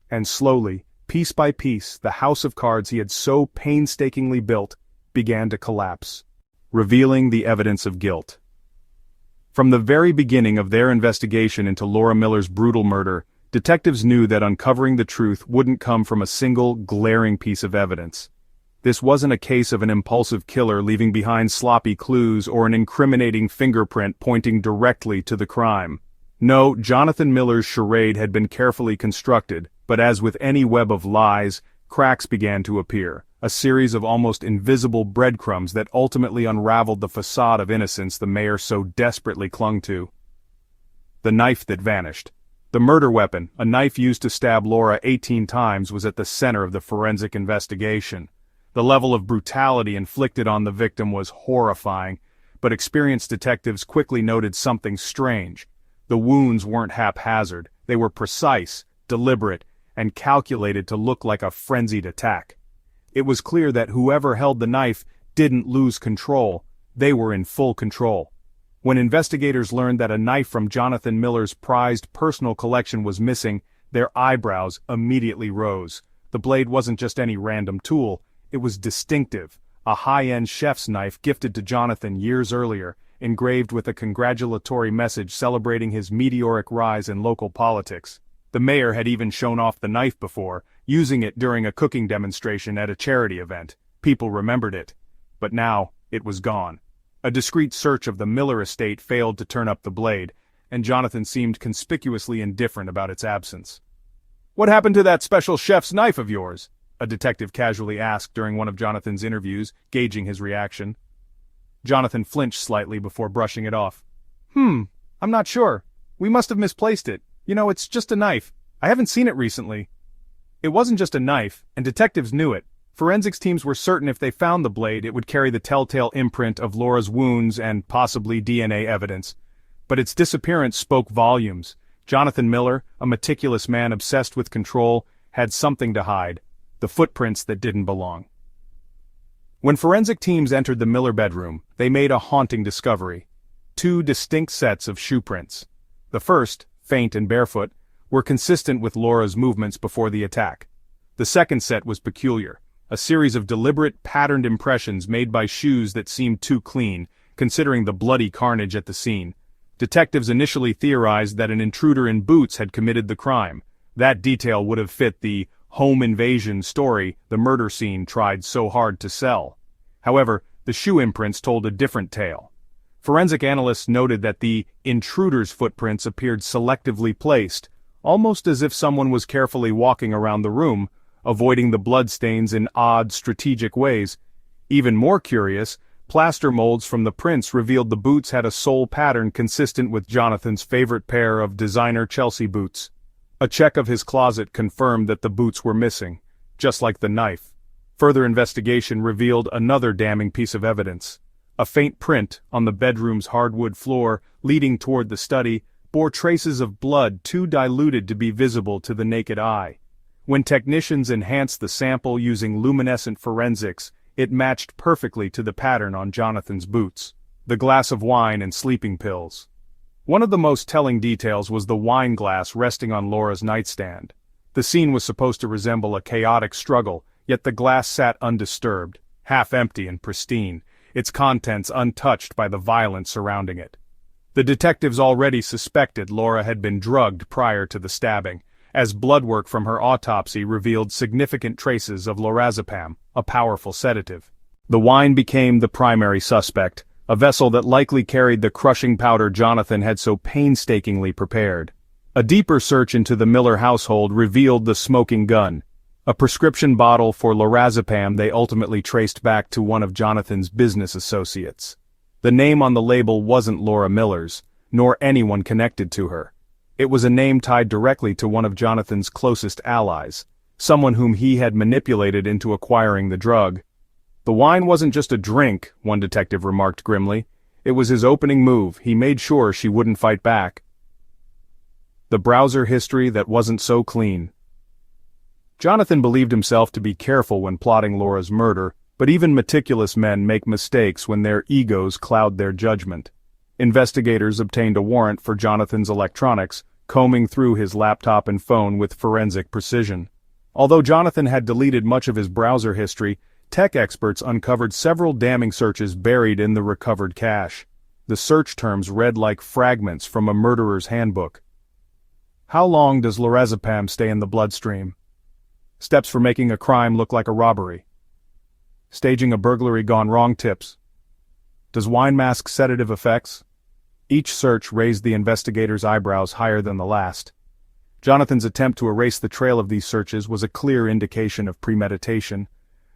And slowly, piece by piece, the house of cards he had so painstakingly built began to collapse, revealing the evidence of guilt. From the very beginning of their investigation into Laura Miller's brutal murder, detectives knew that uncovering the truth wouldn't come from a single, glaring piece of evidence. This wasn't a case of an impulsive killer leaving behind sloppy clues or an incriminating fingerprint pointing directly to the crime. No, Jonathan Miller's charade had been carefully constructed, but as with any web of lies, cracks began to appear, a series of almost invisible breadcrumbs that ultimately unraveled the facade of innocence the mayor so desperately clung to. The knife that vanished. The murder weapon, a knife used to stab Laura 18 times, was at the center of the forensic investigation. The level of brutality inflicted on the victim was horrifying, but experienced detectives quickly noted something strange. The wounds weren't haphazard, they were precise, deliberate, and calculated to look like a frenzied attack. It was clear that whoever held the knife didn't lose control, they were in full control. When investigators learned that a knife from Jonathan Miller's prized personal collection was missing, their eyebrows immediately rose. The blade wasn't just any random tool, it was distinctive, a high-end chef's knife gifted to Jonathan years earlier, engraved with a congratulatory message celebrating his meteoric rise in local politics. The mayor had even shown off the knife before, using it during a cooking demonstration at a charity event. People remembered it. But now, it was gone. A discreet search of the Miller estate failed to turn up the blade, and Jonathan seemed conspicuously indifferent about its absence. "What happened to that special chef's knife of yours?" a detective casually asked during one of Jonathan's interviews, gauging his reaction. Jonathan flinched slightly before brushing it off. I'm not sure. We must have misplaced it. It's just a knife. I haven't seen it recently." It wasn't just a knife, and detectives knew it. Forensics teams were certain if they found the blade, it would carry the telltale imprint of Laura's wounds and possibly DNA evidence. But its disappearance spoke volumes. Jonathan Miller, a meticulous man obsessed with control, had something to hide. The footprints that didn't belong. When forensic teams entered the Miller bedroom, they made a haunting discovery. 2 distinct sets of shoe prints. The first, faint and barefoot, were consistent with Laura's movements before the attack. The second set was peculiar. A series of deliberate, patterned impressions made by shoes that seemed too clean, considering the bloody carnage at the scene. Detectives initially theorized that an intruder in boots had committed the crime. That detail would have fit the home invasion story the murder scene tried so hard to sell. However, the shoe imprints told a different tale. Forensic analysts noted that the intruder's footprints appeared selectively placed, almost as if someone was carefully walking around the room, avoiding the bloodstains in odd, strategic ways. Even more curious, plaster molds from the prints revealed the boots had a sole pattern consistent with Jonathan's favorite pair of designer Chelsea boots. A check of his closet confirmed that the boots were missing, just like the knife. Further investigation revealed another damning piece of evidence. A faint print on the bedroom's hardwood floor, leading toward the study, bore traces of blood too diluted to be visible to the naked eye. When technicians enhanced the sample using luminescent forensics, it matched perfectly to the pattern on Jonathan's boots. The glass of wine and sleeping pills. One of the most telling details was the wine glass resting on Laura's nightstand. The scene was supposed to resemble a chaotic struggle, yet the glass sat undisturbed, half empty and pristine, its contents untouched by the violence surrounding it. The detectives already suspected Laura had been drugged prior to the stabbing, as bloodwork from her autopsy revealed significant traces of lorazepam, a powerful sedative. The wine became the primary suspect, a vessel that likely carried the crushing powder Jonathan had so painstakingly prepared. A deeper search into the Miller household revealed the smoking gun, a prescription bottle for lorazepam they ultimately traced back to one of Jonathan's business associates. The name on the label wasn't Laura Miller's, nor anyone connected to her. It was a name tied directly to one of Jonathan's closest allies, someone whom he had manipulated into acquiring the drug. The wine wasn't just a drink, one detective remarked grimly. It was his opening move. He made sure she wouldn't fight back. The browser history that wasn't so clean. Jonathan believed himself to be careful when plotting Laura's murder, but even meticulous men make mistakes when their egos cloud their judgment. Investigators obtained a warrant for Jonathan's electronics, combing through his laptop and phone with forensic precision. Although Jonathan had deleted much of his browser history, tech experts uncovered several damning searches buried in the recovered cache. The search terms read like fragments from a murderer's handbook. How long does lorazepam stay in the bloodstream? Steps for making a crime look like a robbery. Staging a burglary gone wrong tips. Does wine mask sedative effects? Each search raised the investigators' eyebrows higher than the last. Jonathan's attempt to erase the trail of these searches was a clear indication of premeditation.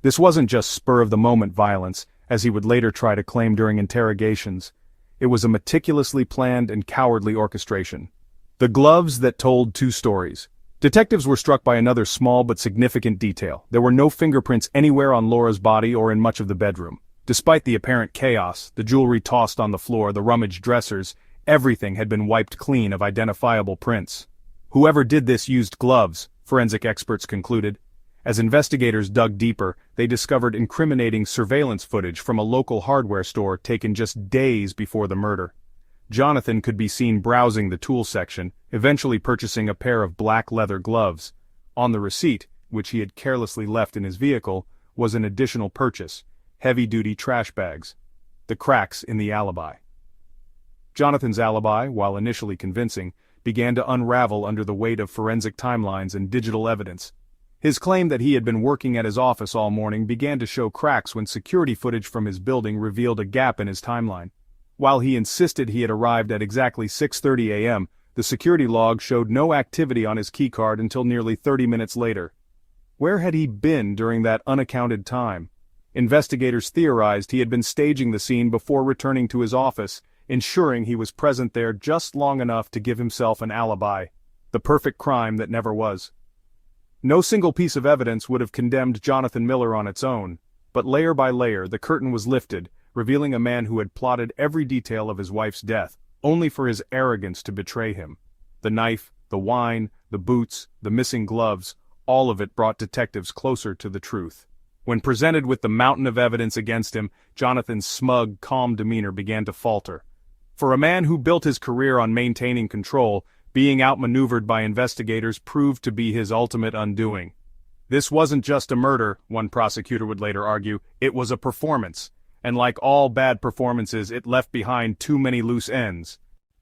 This wasn't just spur-of-the-moment violence, as he would later try to claim during interrogations. It was a meticulously planned and cowardly orchestration. The gloves that told two stories. Detectives were struck by another small but significant detail. There were no fingerprints anywhere on Laura's body or in much of the bedroom. Despite the apparent chaos, the jewelry tossed on the floor, the rummaged dressers, everything had been wiped clean of identifiable prints. Whoever did this used gloves, forensic experts concluded. As investigators dug deeper, they discovered incriminating surveillance footage from a local hardware store taken just days before the murder. Jonathan could be seen browsing the tool section, eventually purchasing a pair of black leather gloves. On the receipt, which he had carelessly left in his vehicle, was an additional purchase: heavy-duty trash bags. The cracks in the alibi. Jonathan's alibi, while initially convincing, began to unravel under the weight of forensic timelines and digital evidence. His claim that he had been working at his office all morning began to show cracks when security footage from his building revealed a gap in his timeline. While he insisted he had arrived at exactly 6:30 a.m., the security log showed no activity on his keycard until nearly 30 minutes later. Where had he been during that unaccounted time? Investigators theorized he had been staging the scene before returning to his office, ensuring he was present there just long enough to give himself an alibi. The perfect crime that never was. No single piece of evidence would have condemned Jonathan Miller on its own, but layer by layer the curtain was lifted, revealing a man who had plotted every detail of his wife's death, only for his arrogance to betray him. The knife, the wine, the boots, the missing gloves, all of it brought detectives closer to the truth. When presented with the mountain of evidence against him, Jonathan's smug, calm demeanor began to falter. For a man who built his career on maintaining control, being outmaneuvered by investigators proved to be his ultimate undoing. This wasn't just a murder, one prosecutor would later argue, it was a performance. And like all bad performances, it left behind too many loose ends.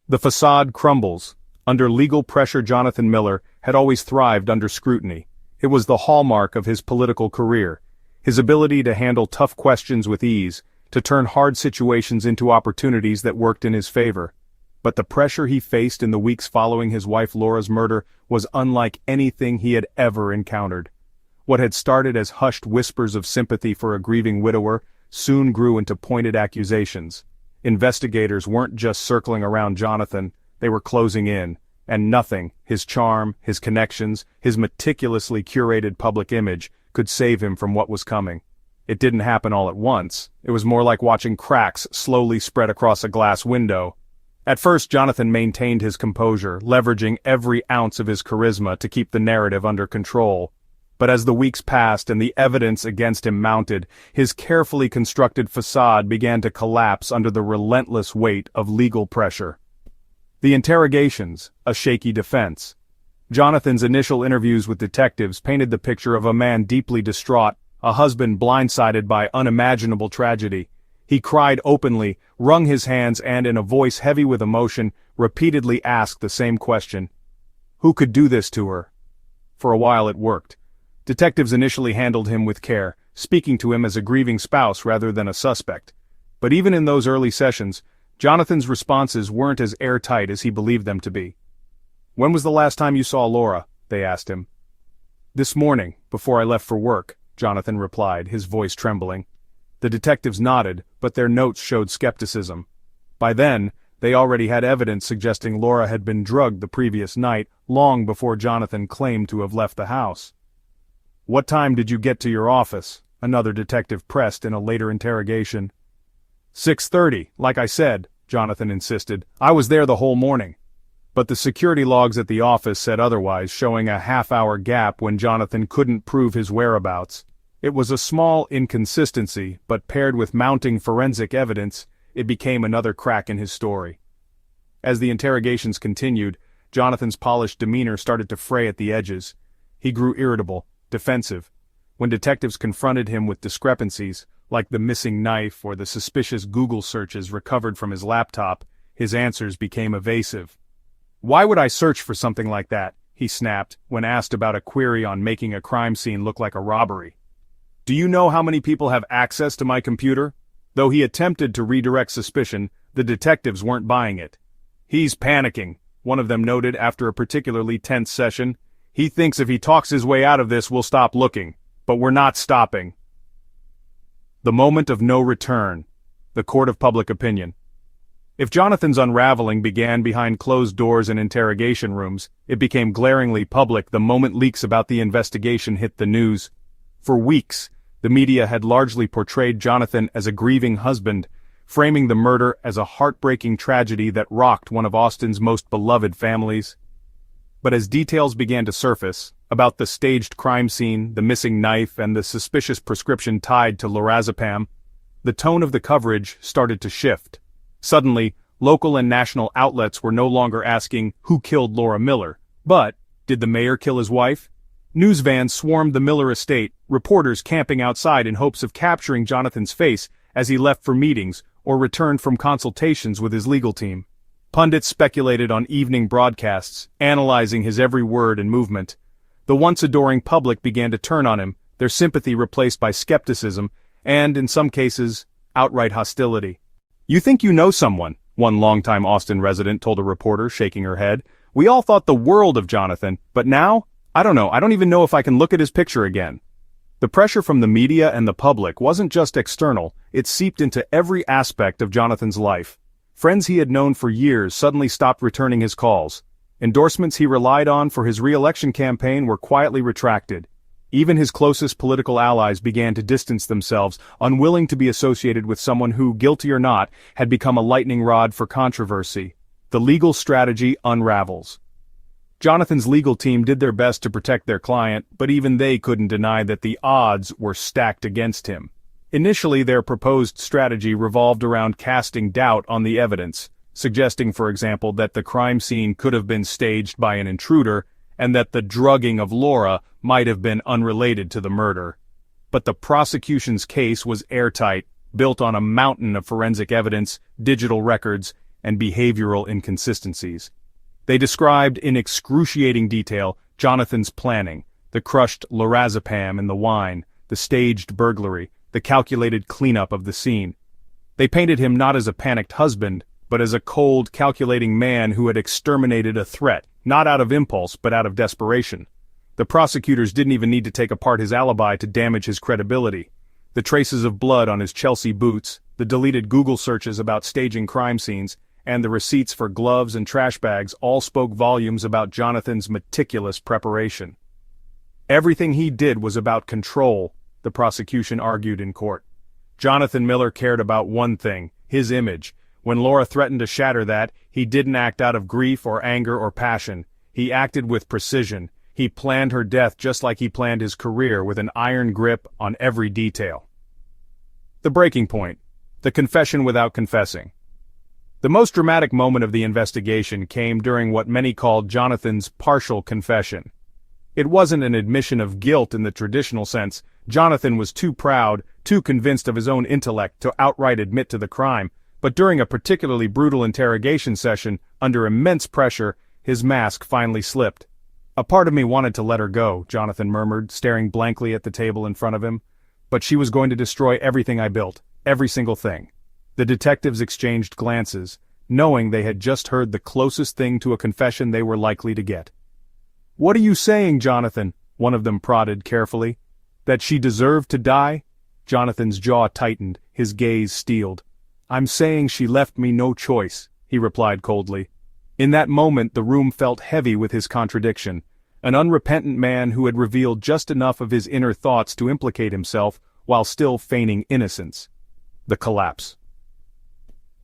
The facade crumbles. Under legal pressure, Jonathan Miller had always thrived under scrutiny. It was the hallmark of his political career. His ability to handle tough questions with ease, to turn hard situations into opportunities that worked in his favor. But the pressure he faced in the weeks following his wife Laura's murder was unlike anything he had ever encountered. What had started as hushed whispers of sympathy for a grieving widower soon grew into pointed accusations. Investigators weren't just circling around Jonathan, they were closing in, and nothing, his charm, his connections, his meticulously curated public image, could save him from what was coming. It didn't happen all at once. It was more like watching cracks slowly spread across a glass window. At first, Jonathan maintained his composure, leveraging every ounce of his charisma to keep the narrative under control. But as the weeks passed and the evidence against him mounted, his carefully constructed facade began to collapse under the relentless weight of legal pressure. The interrogations, a shaky defense. Jonathan's initial interviews with detectives painted the picture of a man deeply distraught, a husband blindsided by unimaginable tragedy. He cried openly, wrung his hands and, in a voice heavy with emotion, repeatedly asked the same question. Who could do this to her? For a while it worked. Detectives initially handled him with care, speaking to him as a grieving spouse rather than a suspect. But even in those early sessions, Jonathan's responses weren't as airtight as he believed them to be. "When was the last time you saw Laura?" they asked him. "This morning, before I left for work," Jonathan replied, his voice trembling. The detectives nodded, but their notes showed skepticism. By then, they already had evidence suggesting Laura had been drugged the previous night, long before Jonathan claimed to have left the house. "What time did you get to your office?" another detective pressed in a later interrogation. 6:30, like I said, Jonathan insisted. "I was there the whole morning." But the security logs at the office said otherwise, showing a half-hour gap when Jonathan couldn't prove his whereabouts. It was a small inconsistency, but paired with mounting forensic evidence, it became another crack in his story. As the interrogations continued, Jonathan's polished demeanor started to fray at the edges. He grew irritable, defensive. When detectives confronted him with discrepancies, like the missing knife or the suspicious Google searches recovered from his laptop, his answers became evasive. "Why would I search for something like that?" he snapped, when asked about a query on making a crime scene look like a robbery. "Do you know how many people have access to my computer?" Though he attempted to redirect suspicion, the detectives weren't buying it. "He's panicking," one of them noted after a particularly tense session. "He thinks if he talks his way out of this we'll stop looking. But we're not stopping." The moment of no return. The court of public opinion. If Jonathan's unraveling began behind closed doors in interrogation rooms, it became glaringly public the moment leaks about the investigation hit the news. For weeks, the media had largely portrayed Jonathan as a grieving husband, framing the murder as a heartbreaking tragedy that rocked one of Austin's most beloved families. But as details began to surface, about the staged crime scene, the missing knife, and the suspicious prescription tied to lorazepam, the tone of the coverage started to shift. Suddenly, local and national outlets were no longer asking, "Who killed Laura Miller?" but, "Did the mayor kill his wife?" News vans swarmed the Miller estate, reporters camping outside in hopes of capturing Jonathan's face as he left for meetings or returned from consultations with his legal team. Pundits speculated on evening broadcasts, analyzing his every word and movement. The once adoring public began to turn on him, their sympathy replaced by skepticism, and, in some cases, outright hostility. "You think you know someone," one longtime Austin resident told a reporter, shaking her head. "We all thought the world of Jonathan, but now, I don't know, I don't even know if I can look at his picture again." The pressure from the media and the public wasn't just external, it seeped into every aspect of Jonathan's life. Friends he had known for years suddenly stopped returning his calls. Endorsements he relied on for his re-election campaign were quietly retracted. Even his closest political allies began to distance themselves, unwilling to be associated with someone who, guilty or not, had become a lightning rod for controversy. The legal strategy unravels. Jonathan's legal team did their best to protect their client, but even they couldn't deny that the odds were stacked against him. Initially, their proposed strategy revolved around casting doubt on the evidence, suggesting, for example, that the crime scene could have been staged by an intruder, and that the drugging of Laura might have been unrelated to the murder. But the prosecution's case was airtight, built on a mountain of forensic evidence, digital records, and behavioral inconsistencies. They described in excruciating detail Jonathan's planning, the crushed lorazepam in the wine, the staged burglary, the calculated cleanup of the scene. They painted him not as a panicked husband, but as a cold, calculating man who had exterminated a threat, not out of impulse but out of desperation. The prosecutors didn't even need to take apart his alibi to damage his credibility. The traces of blood on his Chelsea boots, the deleted Google searches about staging crime scenes, and the receipts for gloves and trash bags all spoke volumes about Jonathan's meticulous preparation. Everything he did was about control, the prosecution argued in court. Jonathan Miller cared about one thing, his image. When Laura threatened to shatter that, he didn't act out of grief or anger or passion. He acted with precision. He planned her death just like he planned his career, with an iron grip on every detail. The breaking point. The confession without confessing. The most dramatic moment of the investigation came during what many called Jonathan's partial confession. It wasn't an admission of guilt in the traditional sense. Jonathan was too proud, too convinced of his own intellect to outright admit to the crime, but during a particularly brutal interrogation session, under immense pressure, his mask finally slipped. "A part of me wanted to let her go," Jonathan murmured, staring blankly at the table in front of him. "But she was going to destroy everything I built, every single thing." The detectives exchanged glances, knowing they had just heard the closest thing to a confession they were likely to get. "What are you saying, Jonathan?" one of them prodded carefully. "That she deserved to die?" Jonathan's jaw tightened, his gaze steeled. "I'm saying she left me no choice," he replied coldly. In that moment the room felt heavy with his contradiction. An unrepentant man who had revealed just enough of his inner thoughts to implicate himself, while still feigning innocence. The collapse.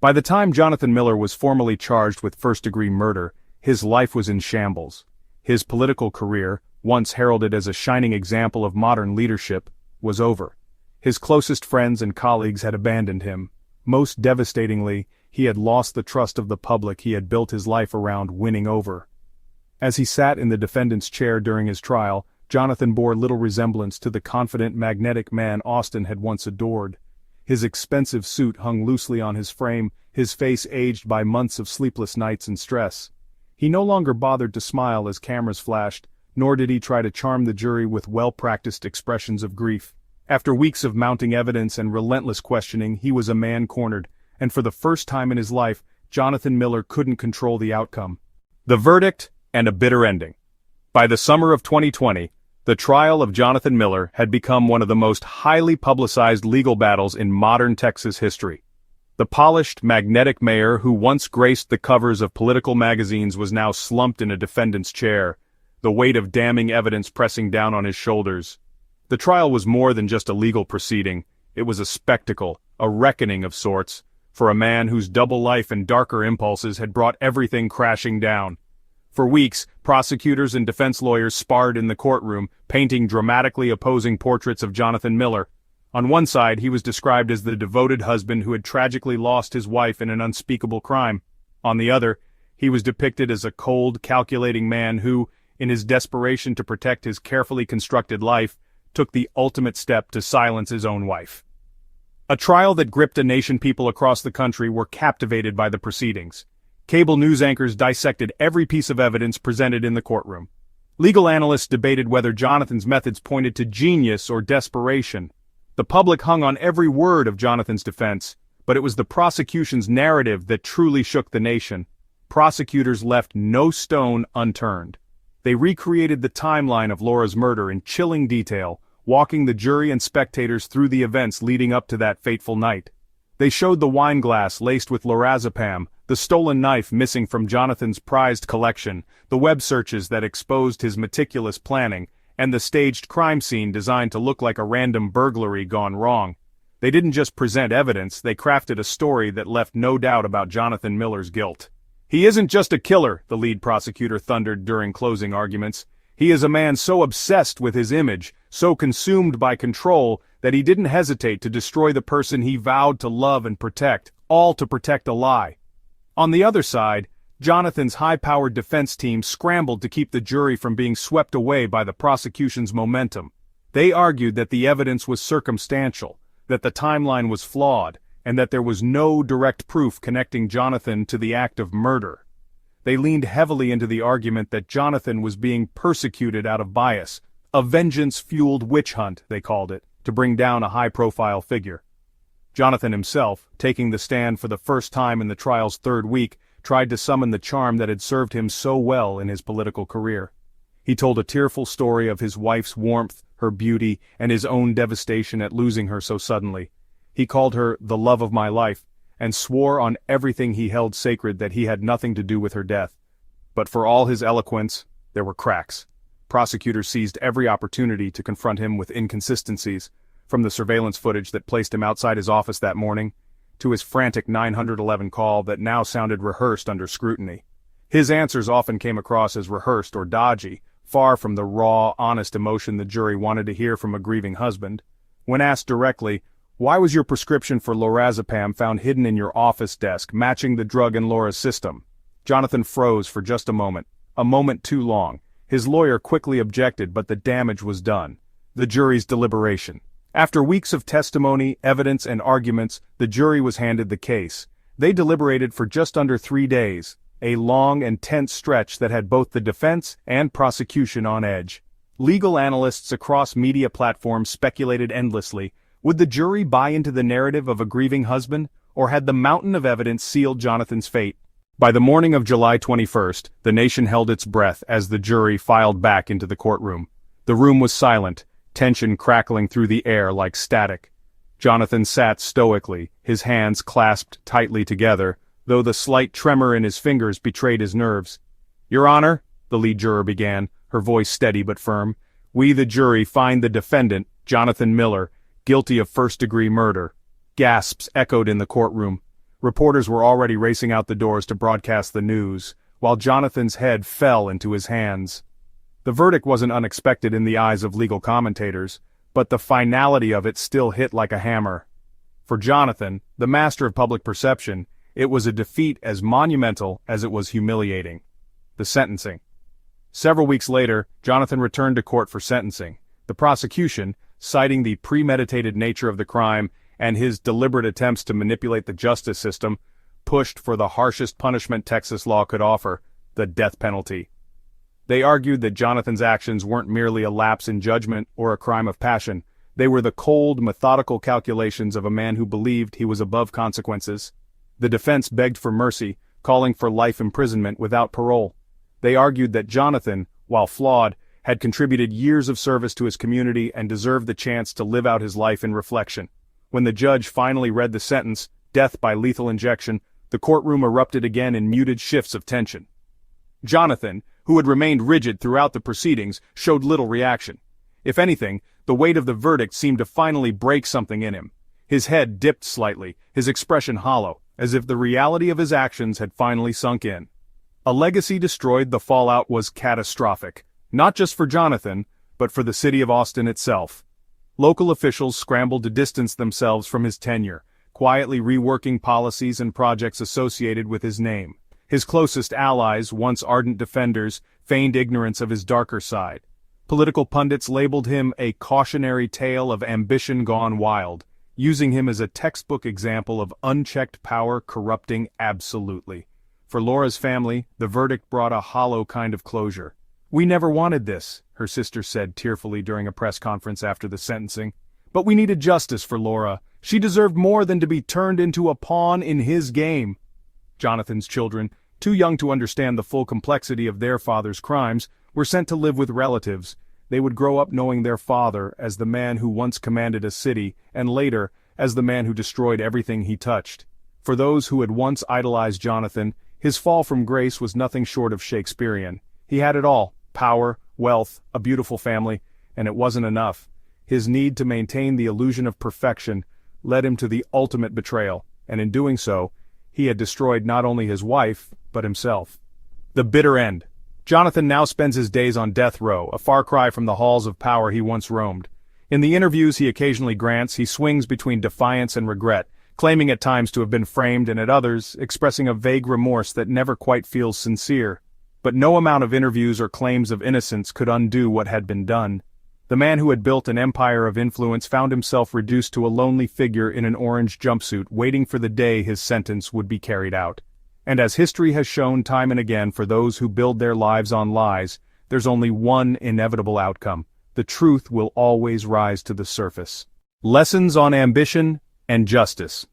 By the time Jonathan Miller was formally charged with first-degree murder, his life was in shambles. His political career, once heralded as a shining example of modern leadership, was over. His closest friends and colleagues had abandoned him. Most devastatingly, he had lost the trust of the public he had built his life around winning over. As he sat in the defendant's chair during his trial, Jonathan bore little resemblance to the confident, magnetic man Austin had once adored. His expensive suit hung loosely on his frame, his face aged by months of sleepless nights and stress. He no longer bothered to smile as cameras flashed, nor did he try to charm the jury with well-practiced expressions of grief. After weeks of mounting evidence and relentless questioning, he was a man cornered, and for the first time in his life, Jonathan Miller couldn't control the outcome. The verdict, and a bitter ending. By the summer of 2020, the trial of Jonathan Miller had become one of the most highly publicized legal battles in modern Texas history. The polished, magnetic mayor who once graced the covers of political magazines was now slumped in a defendant's chair, the weight of damning evidence pressing down on his shoulders. The trial was more than just a legal proceeding. It was a spectacle, a reckoning of sorts, for a man whose double life and darker impulses had brought everything crashing down. For weeks, prosecutors and defense lawyers sparred in the courtroom, painting dramatically opposing portraits of Jonathan Miller. On one side, he was described as the devoted husband who had tragically lost his wife in an unspeakable crime. On the other, he was depicted as a cold, calculating man who, in his desperation to protect his carefully constructed life, took the ultimate step to silence his own wife. A trial that gripped a nation. People across the country were captivated by the proceedings. Cable news anchors dissected every piece of evidence presented in the courtroom. Legal analysts debated whether Jonathan's methods pointed to genius or desperation. The public hung on every word of Jonathan's defense, but it was the prosecution's narrative that truly shook the nation. Prosecutors left no stone unturned. They recreated the timeline of Laura's murder in chilling detail, walking the jury and spectators through the events leading up to that fateful night. They showed the wine glass laced with lorazepam, the stolen knife missing from Jonathan's prized collection, the web searches that exposed his meticulous planning, and the staged crime scene designed to look like a random burglary gone wrong. They didn't just present evidence, they crafted a story that left no doubt about Jonathan Miller's guilt. "He isn't just a killer," the lead prosecutor thundered during closing arguments. "He is a man so obsessed with his image, so consumed by control, that he didn't hesitate to destroy the person he vowed to love and protect, all to protect a lie." On the other side, Jonathan's high-powered defense team scrambled to keep the jury from being swept away by the prosecution's momentum. They argued that the evidence was circumstantial, that the timeline was flawed, and that there was no direct proof connecting Jonathan to the act of murder. They leaned heavily into the argument that Jonathan was being persecuted out of bias, a vengeance-fueled witch hunt, they called it, to bring down a high-profile figure. Jonathan himself, taking the stand for the first time in the trial's third week, tried to summon the charm that had served him so well in his political career. He told a tearful story of his wife's warmth, her beauty, and his own devastation at losing her so suddenly. He called her the love of my life, and swore on everything he held sacred that he had nothing to do with her death. But for all his eloquence, there were cracks. Prosecutors seized every opportunity to confront him with inconsistencies, from the surveillance footage that placed him outside his office that morning, to his frantic 911 call that now sounded rehearsed under scrutiny. His answers often came across as rehearsed or dodgy, far from the raw, honest emotion the jury wanted to hear from a grieving husband. When asked directly, Why was your prescription for lorazepam found hidden in your office desk, matching the drug in Laura's system? Jonathan froze for just a moment too long. His lawyer quickly objected, but the damage was done. The jury's deliberation. After weeks of testimony, evidence, and arguments, the jury was handed the case. They deliberated for just under 3 days, a long and tense stretch that had both the defense and prosecution on edge. Legal analysts across media platforms speculated endlessly. Would the jury buy into the narrative of a grieving husband, or had the mountain of evidence sealed Jonathan's fate? By the morning of July 21st, the nation held its breath as the jury filed back into the courtroom. The room was silent, tension crackling through the air like static. Jonathan sat stoically, his hands clasped tightly together, though the slight tremor in his fingers betrayed his nerves. "Your Honor," the lead juror began, her voice steady but firm, "we the jury find the defendant, Jonathan Miller, guilty of first-degree murder." Gasps echoed in the courtroom. Reporters were already racing out the doors to broadcast the news, while Jonathan's head fell into his hands. The verdict wasn't unexpected in the eyes of legal commentators, but the finality of it still hit like a hammer. For Jonathan, the master of public perception, it was a defeat as monumental as it was humiliating. The sentencing. Several weeks later, Jonathan returned to court for sentencing. The prosecution, citing the premeditated nature of the crime and his deliberate attempts to manipulate the justice system, pushed for the harshest punishment Texas law could offer, the death penalty. They argued that Jonathan's actions weren't merely a lapse in judgment or a crime of passion. They were the cold, methodical calculations of a man who believed he was above consequences. The defense begged for mercy, calling for life imprisonment without parole. They argued that Jonathan, while flawed, had contributed years of service to his community and deserved the chance to live out his life in reflection. When the judge finally read the sentence, death by lethal injection, the courtroom erupted again in muted shifts of tension. Jonathan, who had remained rigid throughout the proceedings, showed little reaction. If anything, the weight of the verdict seemed to finally break something in him. His head dipped slightly, his expression hollow, as if the reality of his actions had finally sunk in. A legacy destroyed, the fallout was catastrophic, not just for Jonathan, but for the city of Austin itself. Local officials scrambled to distance themselves from his tenure, quietly reworking policies and projects associated with his name. His closest allies, once ardent defenders, feigned ignorance of his darker side. Political pundits labeled him a cautionary tale of ambition gone wild, using him as a textbook example of unchecked power corrupting absolutely. For Laura's family, the verdict brought a hollow kind of closure. "We never wanted this," her sister said tearfully during a press conference after the sentencing. "But we needed justice for Laura. She deserved more than to be turned into a pawn in his game." Jonathan's children, too young to understand the full complexity of their father's crimes, were sent to live with relatives. They would grow up knowing their father as the man who once commanded a city, and later, as the man who destroyed everything he touched. For those who had once idolized Jonathan, his fall from grace was nothing short of Shakespearean. He had it all: power, wealth, a beautiful family, and it wasn't enough. His need to maintain the illusion of perfection led him to the ultimate betrayal, and in doing so, he had destroyed not only his wife, but himself. The bitter end. Jonathan now spends his days on death row, a far cry from the halls of power he once roamed. In the interviews he occasionally grants, he swings between defiance and regret, claiming at times to have been framed and at others, expressing a vague remorse that never quite feels sincere. But no amount of interviews or claims of innocence could undo what had been done. The man who had built an empire of influence found himself reduced to a lonely figure in an orange jumpsuit, waiting for the day his sentence would be carried out. And as history has shown time and again for those who build their lives on lies, there's only one inevitable outcome. The truth will always rise to the surface. Lessons on ambition and justice.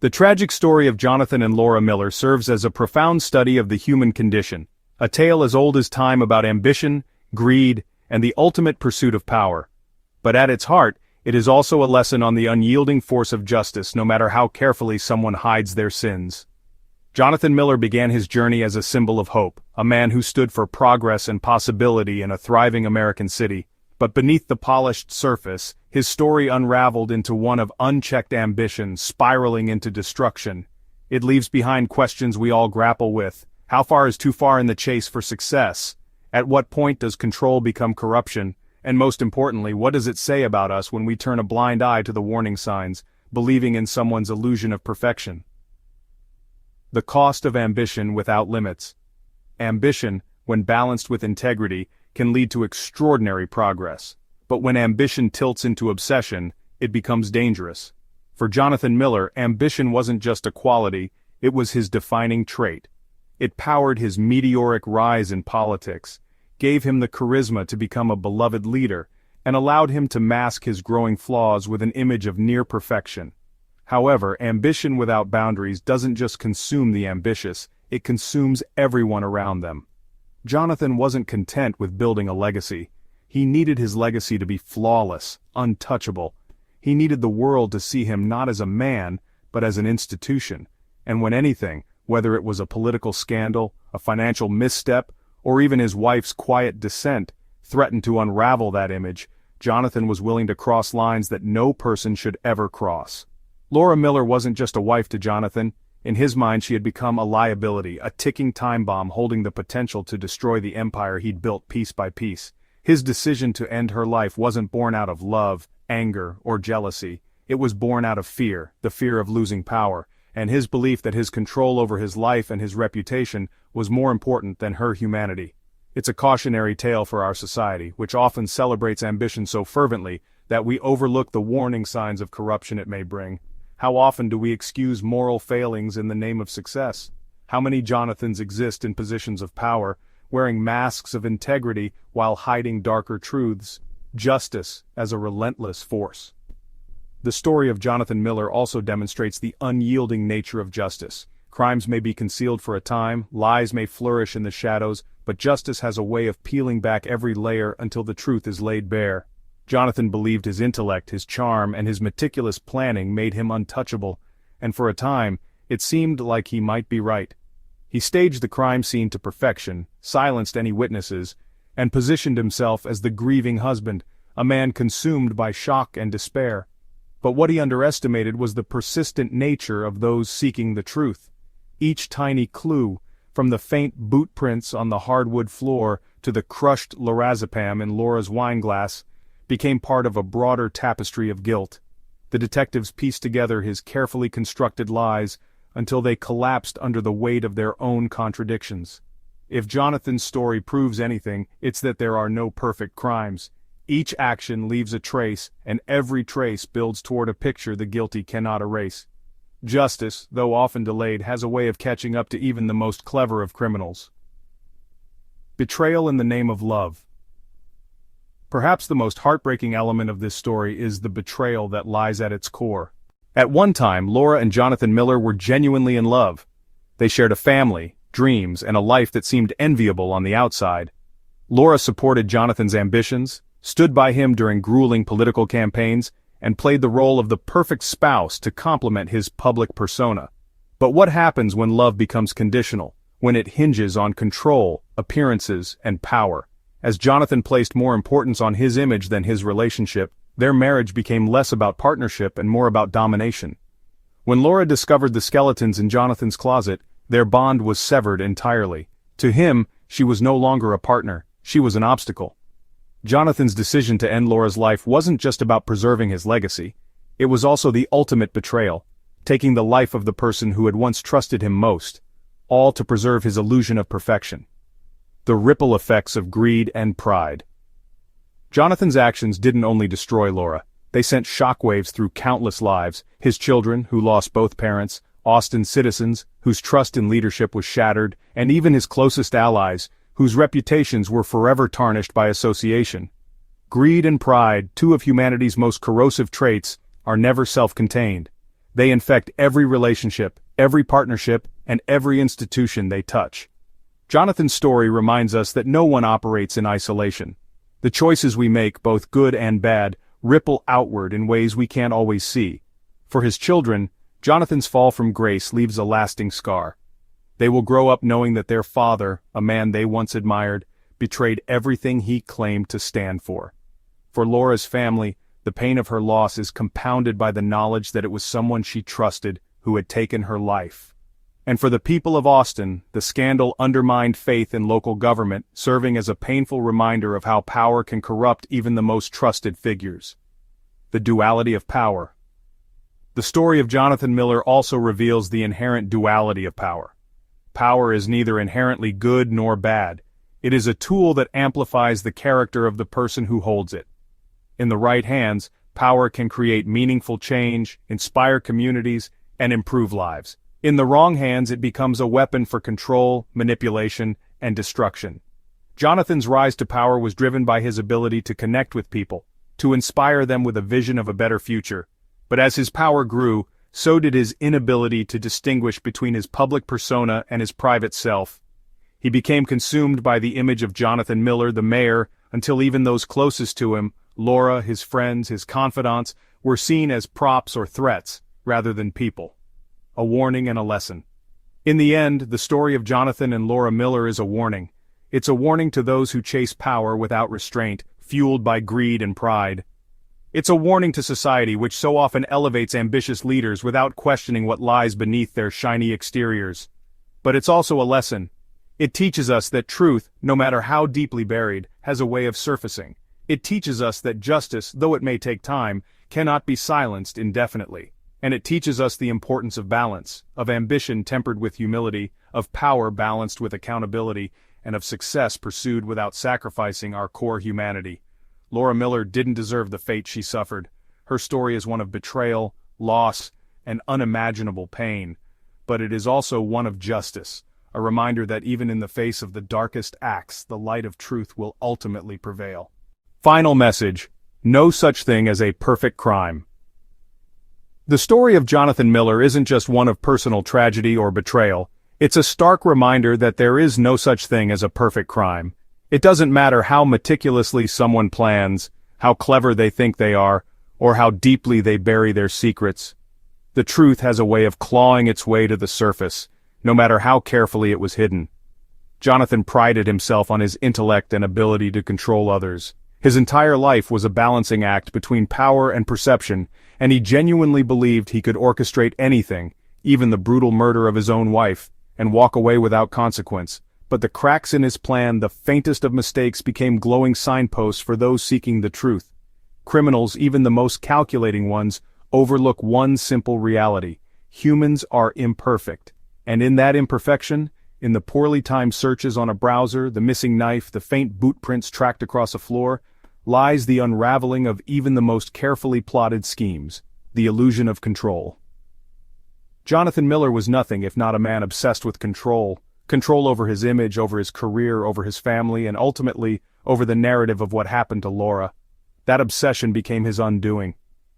The tragic story of Jonathan and Laura Miller serves as a profound study of the human condition, a tale as old as time about ambition, greed, and the ultimate pursuit of power. But at its heart, it is also a lesson on the unyielding force of justice, no matter how carefully someone hides their sins. Jonathan Miller began his journey as a symbol of hope, a man who stood for progress and possibility in a thriving American city. But beneath the polished surface, his story unraveled into one of unchecked ambition, spiraling into destruction. It leaves behind questions we all grapple with. How far is too far in the chase for success? At what point does control become corruption? And most importantly, what does it say about us when we turn a blind eye to the warning signs, believing in someone's illusion of perfection? The cost of ambition without limits. Ambition, when balanced with integrity, can lead to extraordinary progress. But when ambition tilts into obsession, it becomes dangerous. For Jonathan Miller, ambition wasn't just a quality, it was his defining trait. It powered his meteoric rise in politics, gave him the charisma to become a beloved leader, and allowed him to mask his growing flaws with an image of near perfection. However, ambition without boundaries doesn't just consume the ambitious, it consumes everyone around them. Jonathan wasn't content with building a legacy. He needed his legacy to be flawless, untouchable. He needed the world to see him not as a man, but as an institution. And when anything, whether it was a political scandal, a financial misstep, or even his wife's quiet dissent, threatened to unravel that image, Jonathan was willing to cross lines that no person should ever cross. Laura Miller wasn't just a wife to Jonathan. In his mind, she had become a liability, a ticking time bomb holding the potential to destroy the empire he'd built piece by piece. His decision to end her life wasn't born out of love, anger, or jealousy. It was born out of fear, the fear of losing power, and his belief that his control over his life and his reputation was more important than her humanity. It's a cautionary tale for our society, which often celebrates ambition so fervently that we overlook the warning signs of corruption it may bring. How often do we excuse moral failings in the name of success? How many Jonathans exist in positions of power, wearing masks of integrity while hiding darker truths? Justice as a relentless force. The story of Jonathan Miller also demonstrates the unyielding nature of justice. Crimes may be concealed for a time, lies may flourish in the shadows, but justice has a way of peeling back every layer until the truth is laid bare. Jonathan believed his intellect, his charm, and his meticulous planning made him untouchable, and for a time, it seemed like he might be right. He staged the crime scene to perfection, silenced any witnesses, and positioned himself as the grieving husband, a man consumed by shock and despair. But what he underestimated was the persistent nature of those seeking the truth. Each tiny clue, from the faint boot prints on the hardwood floor to the crushed lorazepam in Laura's wineglass, became part of a broader tapestry of guilt. The detectives pieced together his carefully constructed lies until they collapsed under the weight of their own contradictions. If Jonathan's story proves anything, it's that there are no perfect crimes. Each action leaves a trace, and every trace builds toward a picture the guilty cannot erase. Justice, though often delayed, has a way of catching up to even the most clever of criminals. Betrayal in the name of love. Perhaps the most heartbreaking element of this story is the betrayal that lies at its core. At one time, Laura and Jonathan Miller were genuinely in love. They shared a family, dreams, and a life that seemed enviable on the outside. Laura supported Jonathan's ambitions, stood by him during grueling political campaigns, and played the role of the perfect spouse to complement his public persona. But what happens when love becomes conditional, when it hinges on control, appearances, and power? As Jonathan placed more importance on his image than his relationship, their marriage became less about partnership and more about domination. When Laura discovered the skeletons in Jonathan's closet, their bond was severed entirely. To him, she was no longer a partner, she was an obstacle. Jonathan's decision to end Laura's life wasn't just about preserving his legacy. It was also the ultimate betrayal, taking the life of the person who had once trusted him most, all to preserve his illusion of perfection. The ripple effects of greed and pride. Jonathan's actions didn't only destroy Laura, they sent shockwaves through countless lives: his children, who lost both parents, Austin's citizens, whose trust in leadership was shattered, and even his closest allies, whose reputations were forever tarnished by association. Greed and pride, two of humanity's most corrosive traits, are never self-contained. They infect every relationship, every partnership, and every institution they touch. Jonathan's story reminds us that no one operates in isolation. The choices we make, both good and bad, ripple outward in ways we can't always see. For his children, Jonathan's fall from grace leaves a lasting scar. They will grow up knowing that their father, a man they once admired, betrayed everything he claimed to stand for. For Laura's family, the pain of her loss is compounded by the knowledge that it was someone she trusted who had taken her life. And for the people of Austin, the scandal undermined faith in local government, serving as a painful reminder of how power can corrupt even the most trusted figures. The duality of power. The story of Jonathan Miller also reveals the inherent duality of power. Power is neither inherently good nor bad. It is a tool that amplifies the character of the person who holds it. In the right hands, power can create meaningful change, inspire communities, and improve lives. In the wrong hands, it becomes a weapon for control, manipulation, and destruction. Jonathan's rise to power was driven by his ability to connect with people, to inspire them with a vision of a better future. But as his power grew, so did his inability to distinguish between his public persona and his private self. He became consumed by the image of Jonathan Miller, the mayor, until even those closest to him, Laura, his friends, his confidants, were seen as props or threats, rather than people. A warning and a lesson. In the end, the story of Jonathan and Laura Miller is a warning. It's a warning to those who chase power without restraint, fueled by greed and pride. It's a warning to society which so often elevates ambitious leaders without questioning what lies beneath their shiny exteriors. But it's also a lesson. It teaches us that truth, no matter how deeply buried, has a way of surfacing. It teaches us that justice, though it may take time, cannot be silenced indefinitely. And it teaches us the importance of balance, of ambition tempered with humility, of power balanced with accountability, and of success pursued without sacrificing our core humanity. Laura Miller didn't deserve the fate she suffered. Her story is one of betrayal, loss, and unimaginable pain. But it is also one of justice, a reminder that even in the face of the darkest acts, the light of truth will ultimately prevail. Final message: no such thing as a perfect crime. The story of Jonathan Miller isn't just one of personal tragedy or betrayal. It's a stark reminder that there is no such thing as a perfect crime. It doesn't matter how meticulously someone plans, how clever they think they are, or how deeply they bury their secrets. The truth has a way of clawing its way to the surface, no matter how carefully it was hidden. Jonathan prided himself on his intellect and ability to control others. His entire life was a balancing act between power and perception, and he genuinely believed he could orchestrate anything, even the brutal murder of his own wife, and walk away without consequence. But the cracks in his plan, the faintest of mistakes, became glowing signposts for those seeking the truth. Criminals, even the most calculating ones, overlook one simple reality: humans are imperfect. And in that imperfection, in the poorly timed searches on a browser, the missing knife, the faint boot prints tracked across a floor, lies the unraveling of even the most carefully plotted schemes, the illusion of control. Jonathan Miller was nothing if not a man obsessed with control. Control over his image, over his career, over his family, and ultimately, over the narrative of what happened to Laura. That obsession became his undoing.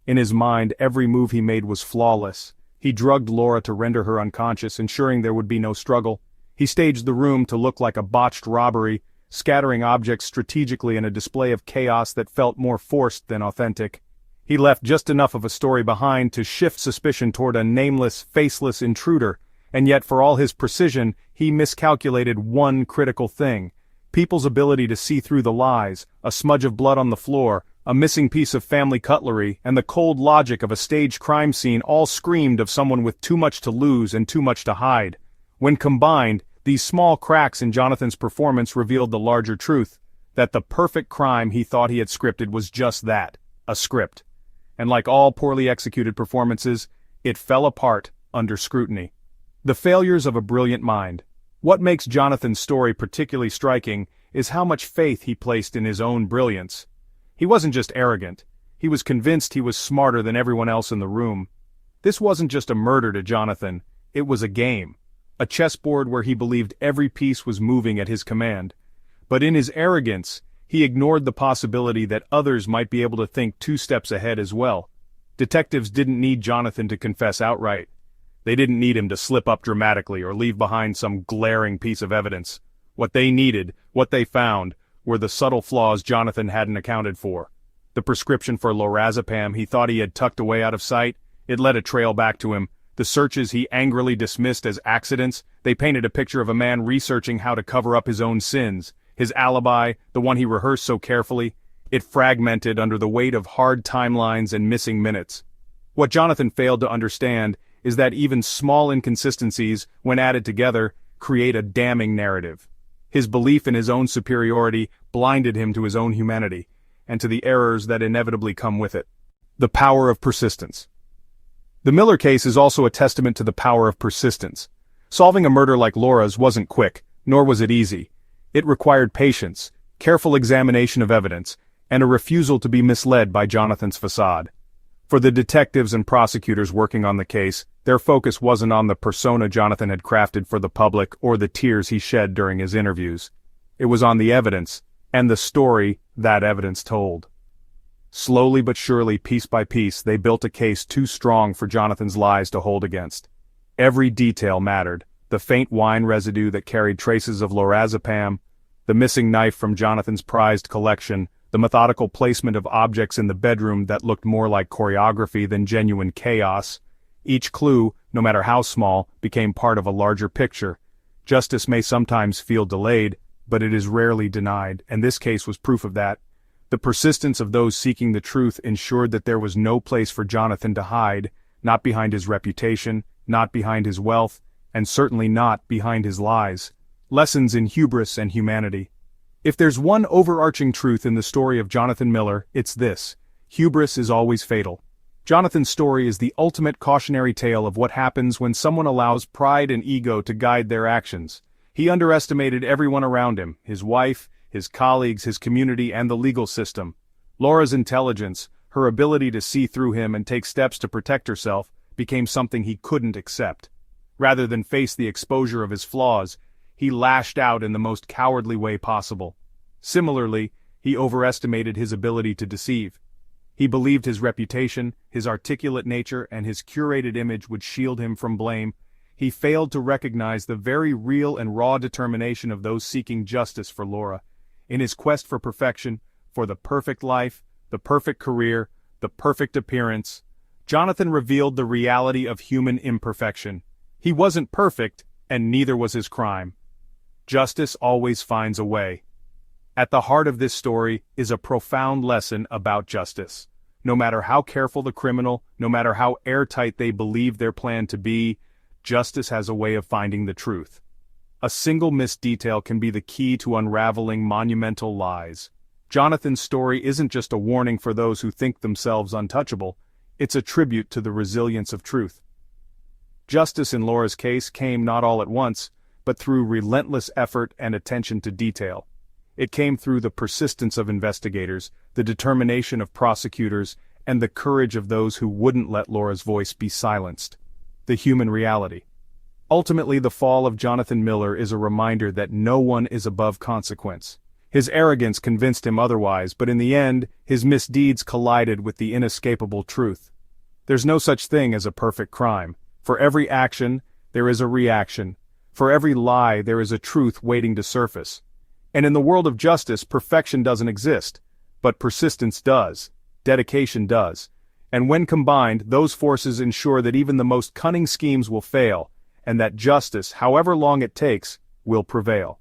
In his mind, every move he made was flawless. He drugged Laura to render her unconscious, ensuring there would be no struggle. He staged the room to look like a botched robbery, scattering objects strategically in a display of chaos that felt more forced than authentic. He left just enough of a story behind to shift suspicion toward a nameless, faceless intruder, and yet for all his precision, he miscalculated one critical thing: people's ability to see through the lies, a smudge of blood on the floor, a missing piece of family cutlery, and the cold logic of a staged crime scene all screamed of someone with too much to lose and too much to hide. When combined, these small cracks in Jonathan's performance revealed the larger truth, that the perfect crime he thought he had scripted was just that, a script. And like all poorly executed performances, it fell apart under scrutiny. The failures of a brilliant mind. What makes Jonathan's story particularly striking is how much faith he placed in his own brilliance. He wasn't just arrogant. He was convinced he was smarter than everyone else in the room. This wasn't just a murder to Jonathan, it was a game. A chessboard where he believed every piece was moving at his command. But in his arrogance, he ignored the possibility that others might be able to think 2 steps ahead as well. Detectives didn't need Jonathan to confess outright. They didn't need him to slip up dramatically or leave behind some glaring piece of evidence. What they needed, what they found, were the subtle flaws Jonathan hadn't accounted for. The prescription for lorazepam he thought he had tucked away out of sight, it led a trail back to him. The searches he angrily dismissed as accidents, they painted a picture of a man researching how to cover up his own sins. His alibi, the one he rehearsed so carefully, it fragmented under the weight of hard timelines and missing minutes. What Jonathan failed to understand is that even small inconsistencies, when added together, create a damning narrative. His belief in his own superiority blinded him to his own humanity, and to the errors that inevitably come with it. The power of persistence. The Miller case is also a testament to the power of persistence. Solving a murder like Laura's wasn't quick, nor was it easy. It required patience, careful examination of evidence, and a refusal to be misled by Jonathan's facade. For the detectives and prosecutors working on the case, their focus wasn't on the persona Jonathan had crafted for the public or the tears he shed during his interviews. It was on the evidence, and the story that evidence told. Slowly but surely, piece by piece, they built a case too strong for Jonathan's lies to hold against. Every detail mattered: the faint wine residue that carried traces of lorazepam, the missing knife from Jonathan's prized collection, the methodical placement of objects in the bedroom that looked more like choreography than genuine chaos. Each clue, no matter how small, became part of a larger picture. Justice may sometimes feel delayed, but it is rarely denied, and this case was proof of that. The persistence of those seeking the truth ensured that there was no place for Jonathan to hide, not behind his reputation, not behind his wealth, and certainly not behind his lies. Lessons in hubris and humanity. If there's one overarching truth in the story of Jonathan Miller, it's this: hubris is always fatal. Jonathan's story is the ultimate cautionary tale of what happens when someone allows pride and ego to guide their actions. He underestimated everyone around him: his wife, his colleagues, his community, and the legal system. Laura's intelligence, her ability to see through him and take steps to protect herself, became something he couldn't accept. Rather than face the exposure of his flaws, he lashed out in the most cowardly way possible. Similarly, he overestimated his ability to deceive. He believed his reputation, his articulate nature, and his curated image would shield him from blame. He failed to recognize the very real and raw determination of those seeking justice for Laura. In his quest for perfection, for the perfect life, the perfect career, the perfect appearance, Jonathan revealed the reality of human imperfection. He wasn't perfect, and neither was his crime. Justice always finds a way. At the heart of this story is a profound lesson about justice. No matter how careful the criminal, no matter how airtight they believe their plan to be, justice has a way of finding the truth. A single missed detail can be the key to unraveling monumental lies. Jonathan's story isn't just a warning for those who think themselves untouchable, it's a tribute to the resilience of truth. Justice in Laura's case came not all at once, but through relentless effort and attention to detail. It came through the persistence of investigators, the determination of prosecutors, and the courage of those who wouldn't let Laura's voice be silenced. The human reality. Ultimately, the fall of Jonathan Miller is a reminder that no one is above consequence. His arrogance convinced him otherwise, but in the end, his misdeeds collided with the inescapable truth. There's no such thing as a perfect crime. For every action, there is a reaction. For every lie, there is a truth waiting to surface. And in the world of justice, perfection doesn't exist. But persistence does. Dedication does. And when combined, those forces ensure that even the most cunning schemes will fail, and that justice, however long it takes, will prevail.